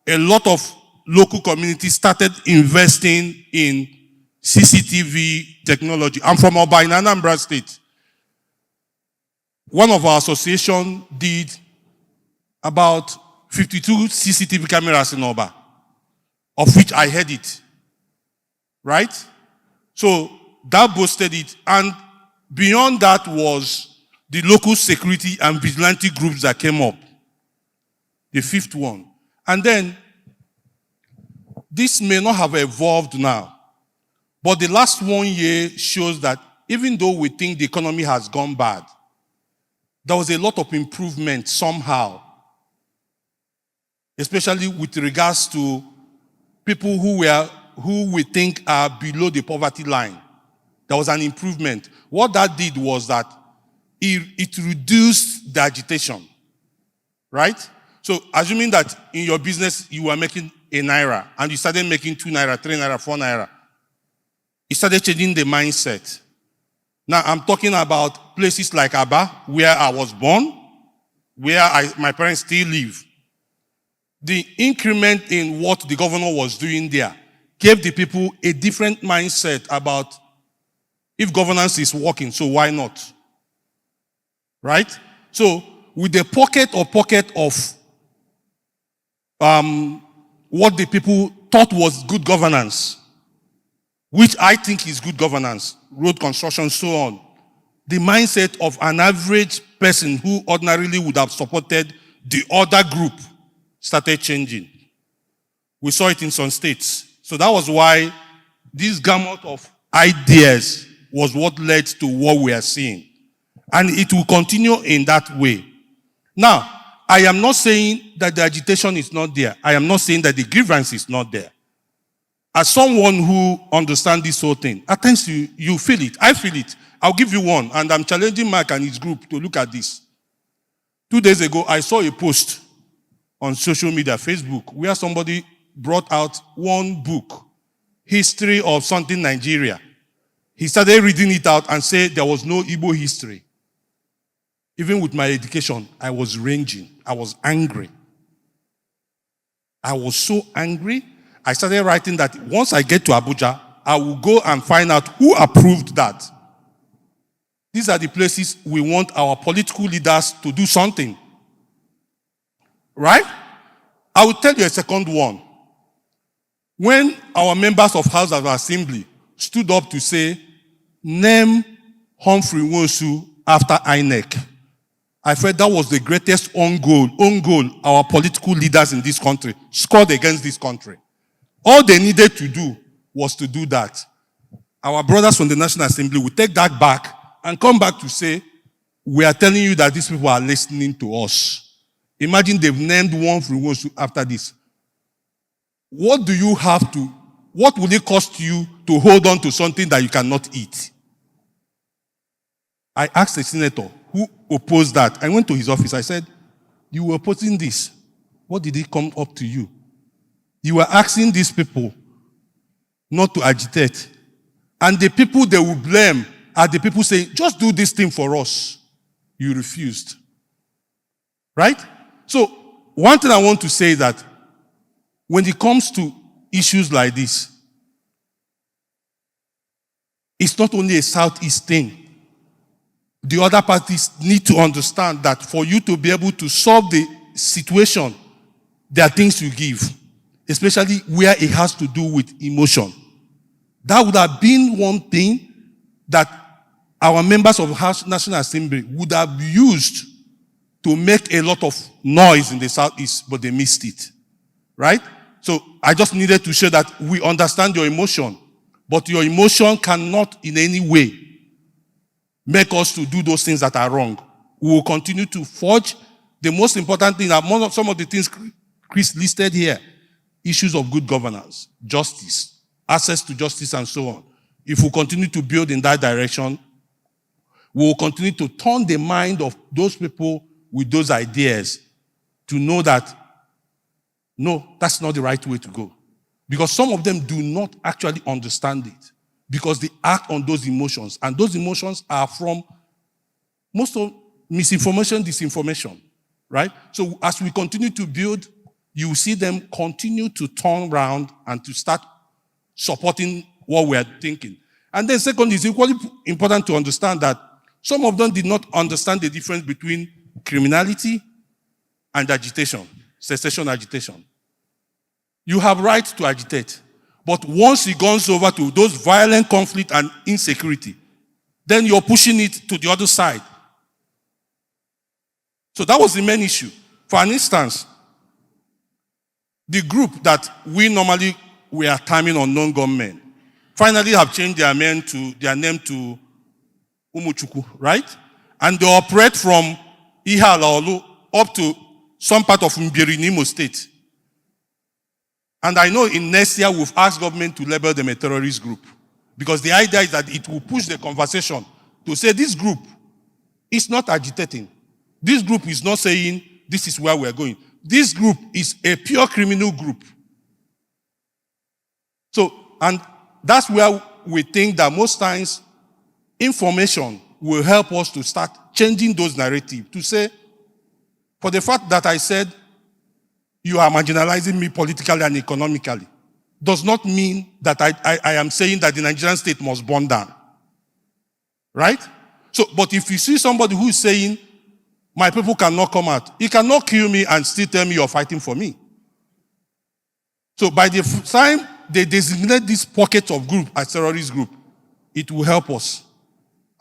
a lot of local communities started investing in CCTV technology. I'm from Oba in Anambra State. One of our association did about 52 CCTV cameras in Oba, of which I had it. Right? So that boosted it. And beyond that was the local security and vigilante groups that came up. The fifth one. And then, this may not have evolved now, but the last 1 year shows that even though we think the economy has gone bad, there was a lot of improvement somehow, especially with regards to people who we think are below the poverty line. There was an improvement. What that did was that it reduced the agitation, right? So assuming that in your business you were making ₦1 and you started making ₦2, ₦3, ₦4, it started changing the mindset. Now I'm talking about places like Aba, where I was born, where my parents still live. The increment in what the governor was doing there gave the people a different mindset about if governance is working, so why not? Right? So with the pocket of what the people thought was good governance, which I think is good governance, road construction, so on, the mindset of an average person who ordinarily would have supported the other group started changing. We saw it in some states. So that was why this gamut of ideas was what led to what we are seeing. And it will continue in that way. Now, I am not saying that the agitation is not there. I am not saying that the grievance is not there. As someone who understands this whole thing, at times you feel it. I feel it. I'll give you one, and I'm challenging Mark and his group to look at this. 2 days ago, I saw a post on social media, Facebook, where somebody brought out one book, History of something Nigeria. He started reading it out and said there was no Igbo history. Even with my education, I was raging. I was angry. I was so angry. I started writing that once I get to Abuja, I will go and find out who approved that. These are the places we want our political leaders to do something. Right? I will tell you a second one. When our members of House of Assembly stood up to say, name Humphrey Nwosu after INEC, I felt that was the greatest own goal our political leaders in this country scored against this country. All they needed to do was to do that. Our brothers from the National Assembly will take that back and come back to say, we are telling you that these people are listening to us. Imagine they've named one Humphrey Nwosu after this. What do you have to, what will it cost you to hold on to something that you cannot eat? I asked a senator who opposed that. I went to his office. I said, you were opposing this. What did it come up to you? You were asking these people not to agitate. And the people they will blame are the people saying, just do this thing for us. You refused. Right? So, one thing I want to say is that when it comes to issues like this, it's not only a Southeast thing. The other parties need to understand that for you to be able to solve the situation, there are things you give, especially where it has to do with emotion. That would have been one thing that our members of the National Assembly would have used to make a lot of noise in the Southeast, but they missed it. Right? So I just needed to show that we understand your emotion, but your emotion cannot in any way make us to do those things that are wrong. We will continue to forge. The most important thing, among some of the things Chris listed here, issues of good governance, justice, access to justice, and so on. If we continue to build in that direction, we will continue to turn the mind of those people with those ideas to know that, no, that's not the right way to go. Because some of them do not actually understand it. Because they act on those emotions. And those emotions are from most of misinformation, disinformation. Right? So as we continue to build, you will see them continue to turn around and to start supporting what we are thinking. And then second, it's equally important to understand that some of them did not understand the difference between criminality and agitation, secession agitation. You have right to agitate. But once it goes over to those violent conflict and insecurity, then you're pushing it to the other side. So that was the main issue. For an instance, the group that we normally were terming unknown gunmen finally have changed their name to Umuchukwu, right? And they operate from Ihala up to some part of Mbiri, Imo State. And I know in next year we've asked government to label them a terrorist group. Because the idea is that it will push the conversation to say this group is not agitating. This group is not saying this is where we're going. This group is a pure criminal group. So, and that's where we think that most times information will help us to start changing those narratives. To say, for the fact that I said, you are marginalizing me politically and economically, does not mean that I am saying that the Nigerian state must burn down. Right? So, but if you see somebody who is saying, my people cannot come out, he cannot kill me and still tell me you're fighting for me. So by the time they designate this pocket of group as terrorist group, it will help us.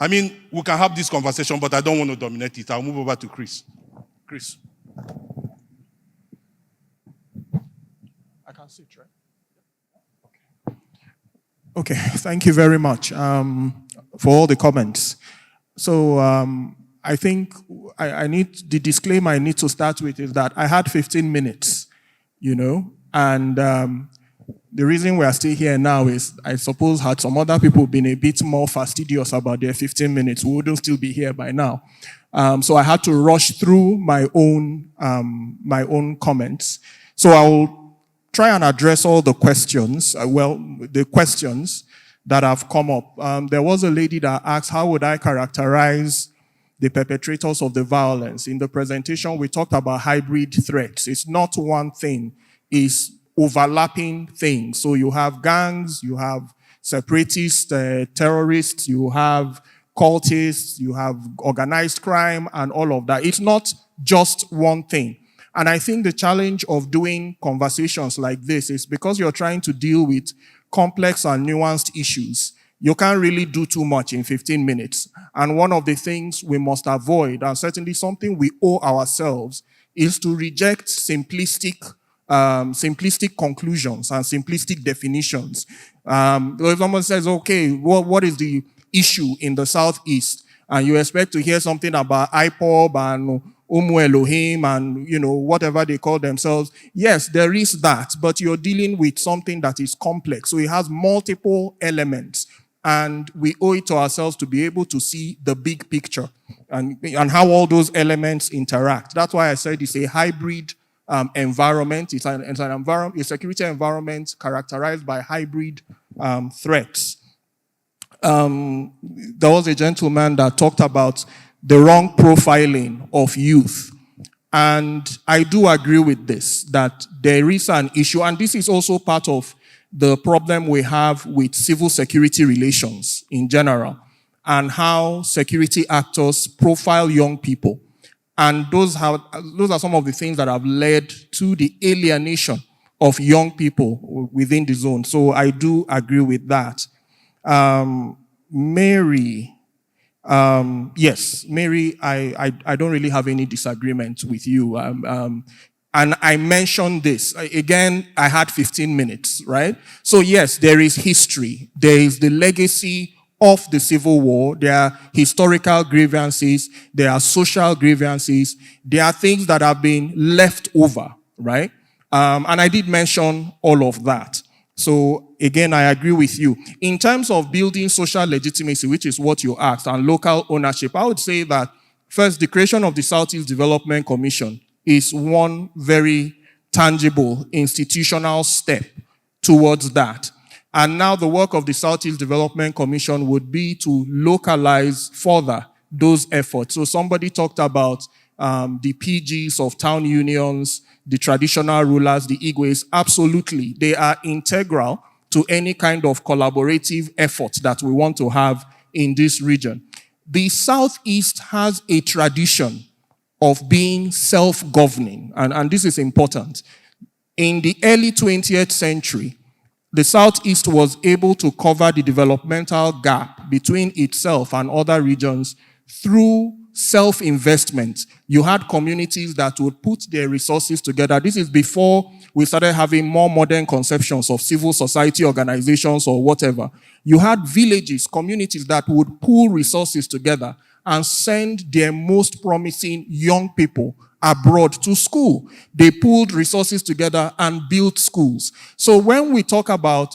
I mean, we can have this conversation, but I don't want to dominate it. I'll move over to Chris. Chris. I can sit, right? Okay, thank you very much for all the comments. So I think I need, the disclaimer I need to start with is that I had 15 minutes, you know, and the reason we are still here now is, I suppose, had some other people been a bit more fastidious about their 15 minutes, we wouldn't still be here by now. So I had to rush through my own comments. So I will try and address all the questions, the questions that have come up. There was a lady that asked, how would I characterize the perpetrators of the violence? In the presentation, we talked about hybrid threats. It's not one thing. is overlapping things. So you have gangs, you have separatist terrorists, you have cultists, you have organized crime, and all of that. It's not just one thing. And I think the challenge of doing conversations like this is because you're trying to deal with complex and nuanced issues, you can't really do too much in 15 minutes. And one of the things we must avoid, and certainly something we owe ourselves, is to reject simplistic conclusions and simplistic definitions. If someone says, okay, what is the issue in the Southeast? And you expect to hear something about IPOB and Elohim and, whatever they call themselves. Yes, there is that, but you're dealing with something that is complex. So it has multiple elements, and we owe it to ourselves to be able to see the big picture and how all those elements interact. That's why I said it's a hybrid environment. It's a security environment characterized by hybrid threats. There was a gentleman that talked about the wrong profiling of youth. And I do agree with this, that there is an issue, and this is also part of the problem we have with civil security relations in general, and how security actors profile young people. And those are some of the things that have led to the alienation of young people within the zone. So I do agree with that. Mary, yes, Mary, I don't really have any disagreement with you. And I mentioned this. Again, I had 15 minutes, right? So yes, there is history. There is the legacy of the Civil War. There are historical grievances. There are social grievances. There are things that have been left over, right? And I did mention all of that. So again, I agree with you. In terms of building social legitimacy, which is what you asked, and local ownership, I would say that first, the creation of the Southeast Development Commission is one very tangible institutional step towards that. And now the work of the Southeast Development Commission would be to localize further those efforts. So somebody talked about the PGs of town unions, the traditional rulers, the Igwes. Absolutely, they are integral to any kind of collaborative effort that we want to have in this region. The Southeast has a tradition of being self-governing, and this is important. In the early 20th century, the Southeast was able to cover the developmental gap between itself and other regions through self-investment. You had communities that would put their resources together. This is before we started having more modern conceptions of civil society organizations or whatever. You had villages, communities that would pool resources together and send their most promising young people abroad to school. They pooled resources together and built schools. So when we talk about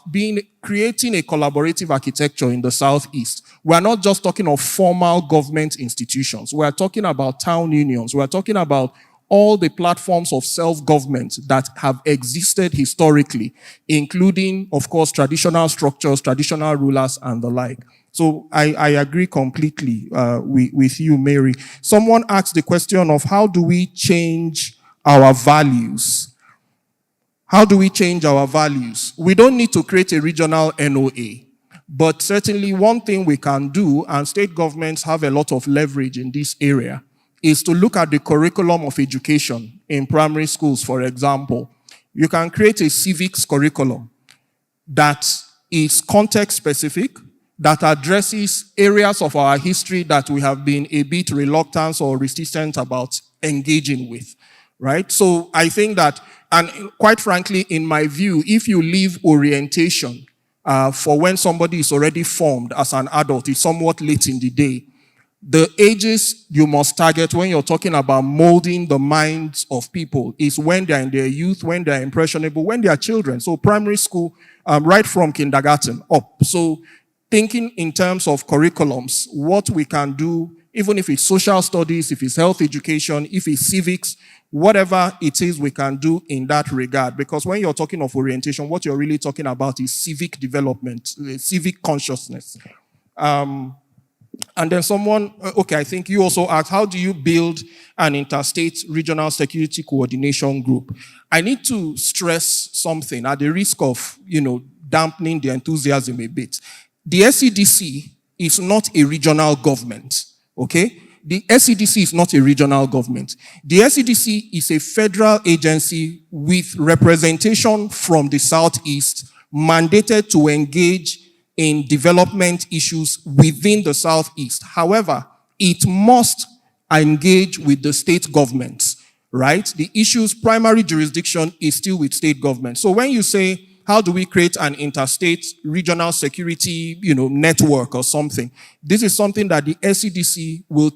creating a collaborative architecture in the Southeast, we are not just talking of formal government institutions. We are talking about town unions. We are talking about all the platforms of self-government that have existed historically, including, of course, traditional structures, traditional rulers, and the like. So I agree completely with you, Mary. Someone asked the question of how do we change our values? How do we change our values? We don't need to create a regional NOA, but certainly one thing we can do, and state governments have a lot of leverage in this area, is to look at the curriculum of education in primary schools, for example. You can create a civics curriculum that is context-specific, that addresses areas of our history that we have been a bit reluctant or resistant about engaging with, right? So I think that, and quite frankly, in my view, if you leave orientation for when somebody is already formed as an adult, it's somewhat late in the day. The ages you must target when you're talking about molding the minds of people is when they're in their youth, when they're impressionable, when they are children. So primary school, right from kindergarten up. So thinking in terms of curriculums, what we can do, even if it's social studies, if it's health education, if it's civics, whatever it is we can do in that regard. Because when you're talking of orientation, what you're really talking about is civic development, civic consciousness. And then someone, okay, I think you also asked, how do you build an interstate regional security coordination group? I need to stress something at the risk of, dampening the enthusiasm a bit. The SEDC is not a regional government, okay? The SEDC is not a regional government. The SEDC is a federal agency with representation from the Southeast mandated to engage in development issues within the Southeast. However, it must engage with the state governments, right? The issue's primary jurisdiction is still with state government. So when you say, how do we create an interstate regional security, network or something? This is something that the SEDC will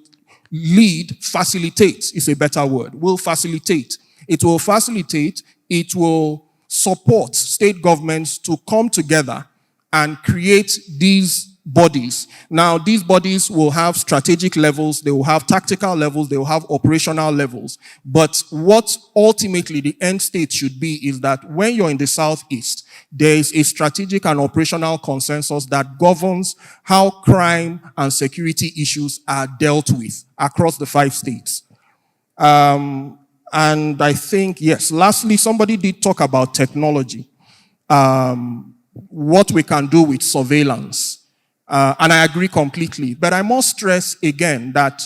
lead, facilitate is a better word, will facilitate. It will facilitate, it will support state governments to come together and create these bodies. Now, these bodies will have strategic levels, they will have tactical levels, they will have operational levels. But what ultimately the end state should be is that when you're in the Southeast, there is a strategic and operational consensus that governs how crime and security issues are dealt with across the 5 states. And I think, yes, lastly, somebody did talk about technology. What we can do with surveillance. And I agree completely. But I must stress again that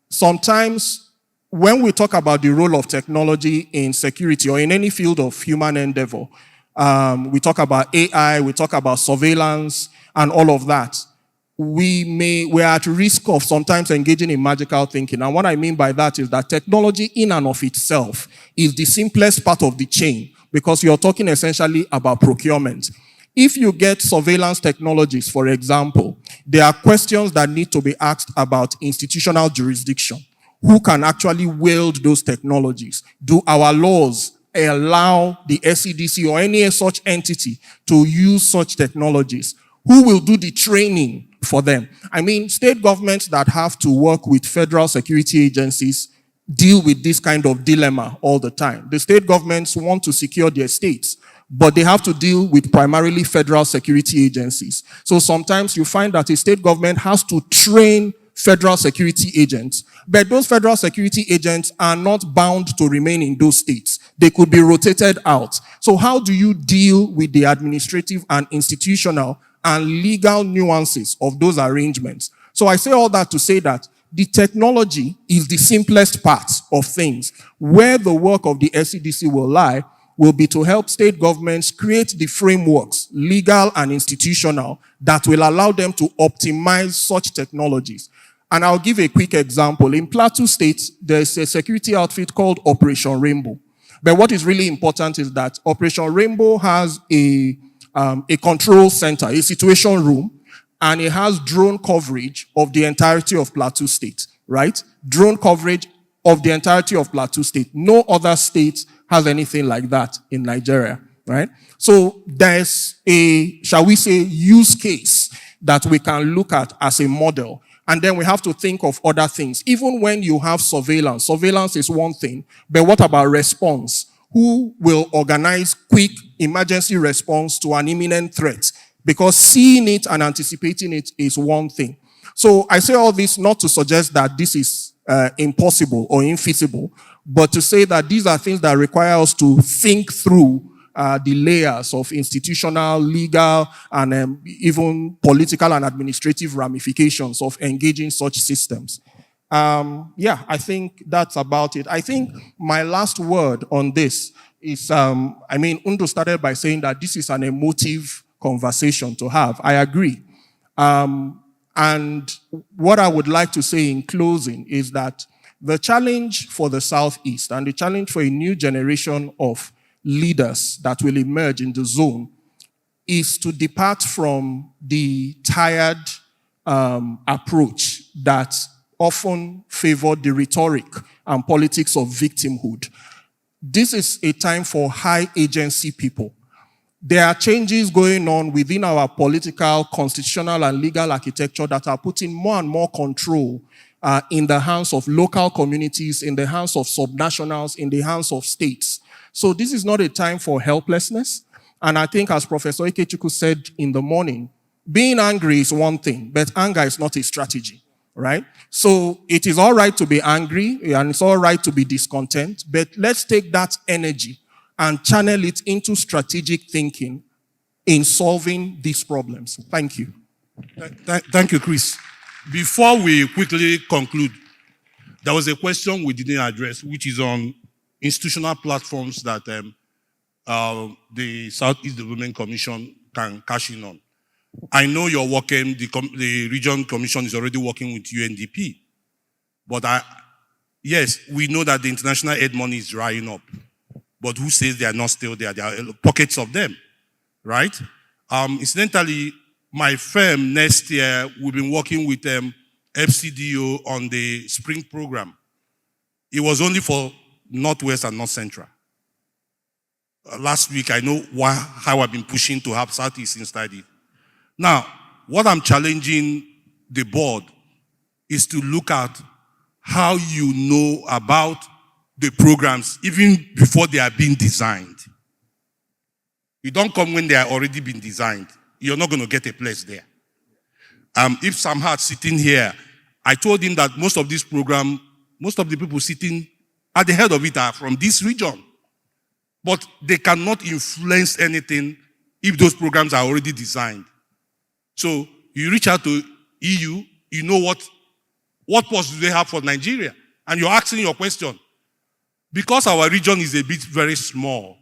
sometimes when we talk about the role of technology in security or in any field of human endeavor, we talk about AI, we talk about surveillance and all of that. We're at risk of sometimes engaging in magical thinking. And what I mean by that is that technology in and of itself is the simplest part of the chain because you're talking essentially about procurement. If you get surveillance technologies, for example, there are questions that need to be asked about institutional jurisdiction. Who can actually wield those technologies? Do our laws allow the SEDC or any such entity to use such technologies? Who will do the training for them? I mean, state governments that have to work with federal security agencies deal with this kind of dilemma all the time. The state governments want to secure their states, but they have to deal with primarily federal security agencies. So sometimes you find that a state government has to train federal security agents, but those federal security agents are not bound to remain in those states. They could be rotated out. So how do you deal with the administrative and institutional and legal nuances of those arrangements? So I say all that to say that the technology is the simplest part of things. Where the work of the SEDC will lie will be to help state governments create the frameworks, legal and institutional, that will allow them to optimize such technologies. And I'll give a quick example. In Plateau State, there's a security outfit called Operation Rainbow. But what is really important is that Operation Rainbow has a control center, a situation room, and it has drone coverage of the entirety of Plateau State, right? Drone coverage of the entirety of Plateau State. No other state has anything like that in Nigeria, right? So there's a, shall we say, use case that we can look at as a model. And then we have to think of other things. Even when you have surveillance, surveillance is one thing, but what about response? Who will organize quick emergency response to an imminent threat? Because seeing it and anticipating it is one thing. So I say all this not to suggest that this is impossible or infeasible, but to say that these are things that require us to think through the layers of institutional, legal, and even political and administrative ramifications of engaging such systems. Yeah, I think that's about it. I think my last word on this is, Undo started by saying that this is an emotive conversation to have. I agree. And what I would like to say in closing is that the challenge for the Southeast and the challenge for a new generation of leaders that will emerge in the zone is to depart from the tired approach that often favored the rhetoric and politics of victimhood. This is a time for high agency people. There are changes going on within our political, constitutional, and legal architecture that are putting more and more control in the hands of local communities, in the hands of subnationals, in the hands of states. So this is not a time for helplessness. And I think, as Professor Ikechukwu said in the morning, Being angry is one thing, but anger is not a strategy, right? So it is all right to be angry and it's all right to be discontent, but let's take that energy and channel it into strategic thinking in solving these problems. Thank you. Thank you, Chris. Before we quickly conclude, there was a question we didn't address, which is on institutional platforms that the Southeast Development Commission can cash in on. I know you're working, the Region Commission is already working with UNDP, but yes, we know that the international aid money is drying up, but who says they are not still there? There are pockets of them, right? Incidentally, my firm next year, we've been working with FCDO on the spring program. It was only for Northwest and North Central. Last week, I know how I've been pushing to have Southeast inside it. Now, what I'm challenging the board is to look at how you know about the programs even before they are being designed. You don't come when they are already been designed. You're not going to get a place there. If Sam Hart sitting here, I told him that most of this program, most of the people sitting at the head of it are from this region. But they cannot influence anything if those programs are already designed. So you reach out to EU, you know what post do they have for Nigeria? And you're asking your question. Because our region is a bit very small,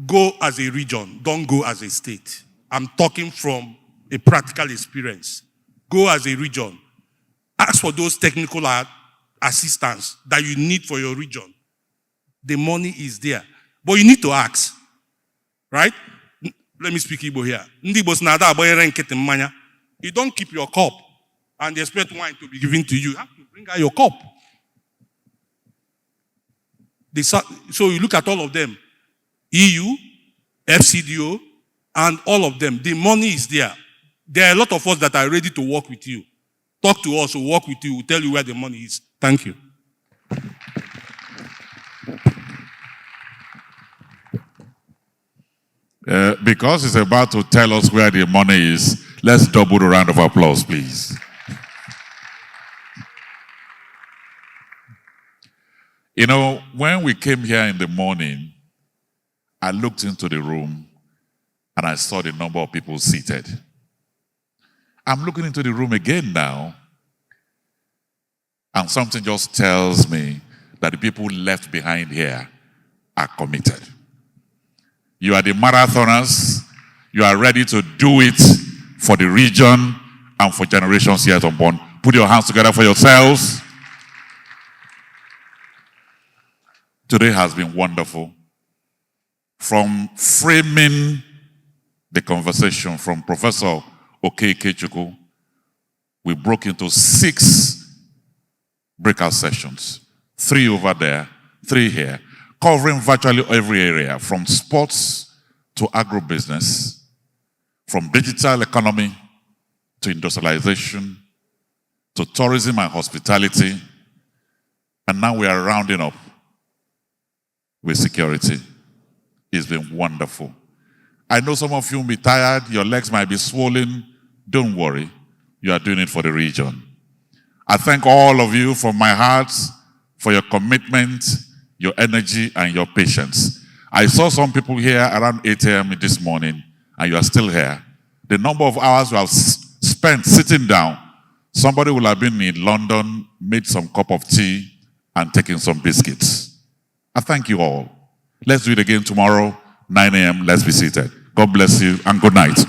go as a region, don't go as a state. I'm talking from a practical experience. Go as a region. Ask for those technical assistance that you need for your region. The money is there. But you need to ask. Right? Let me speak Igbo here. You don't keep your cup and expect wine to be given to you. You have to bring out your cup. So you look at all of them. EU, FCDO, and all of them. The money is there. There are a lot of us that are ready to work with you. Talk to us, we'll work with you, we'll tell you where the money is. Thank you. Because he's about to tell us where the money is, let's double the round of applause, please. You know, when we came here in the morning, I looked into the room and I saw the number of people seated. I'm looking into the room again now, and something just tells me that the people left behind here are committed. You are the marathoners. You are ready to do it for the region and for generations yet unborn. Put your hands together for yourselves. Today has been wonderful. From framing the conversation from Professor Okeke-Chukwu, we broke into 6 breakout sessions. 3 over there, 3 here, covering virtually every area, from sports to agribusiness, from digital economy to industrialization, to tourism and hospitality, and now we are rounding up with security. It's been wonderful. I know some of you may be tired, your legs might be swollen. Don't worry, you are doing it for the region. I thank all of you from my heart for your commitment, your energy, and your patience. I saw some people here around 8 a.m. this morning, and you are still here. The number of hours you have spent sitting down, somebody will have been in London, made some cup of tea, and taken some biscuits. I thank you all. Let's do it again tomorrow, 9 a.m. Let's be seated. God bless you, and good night.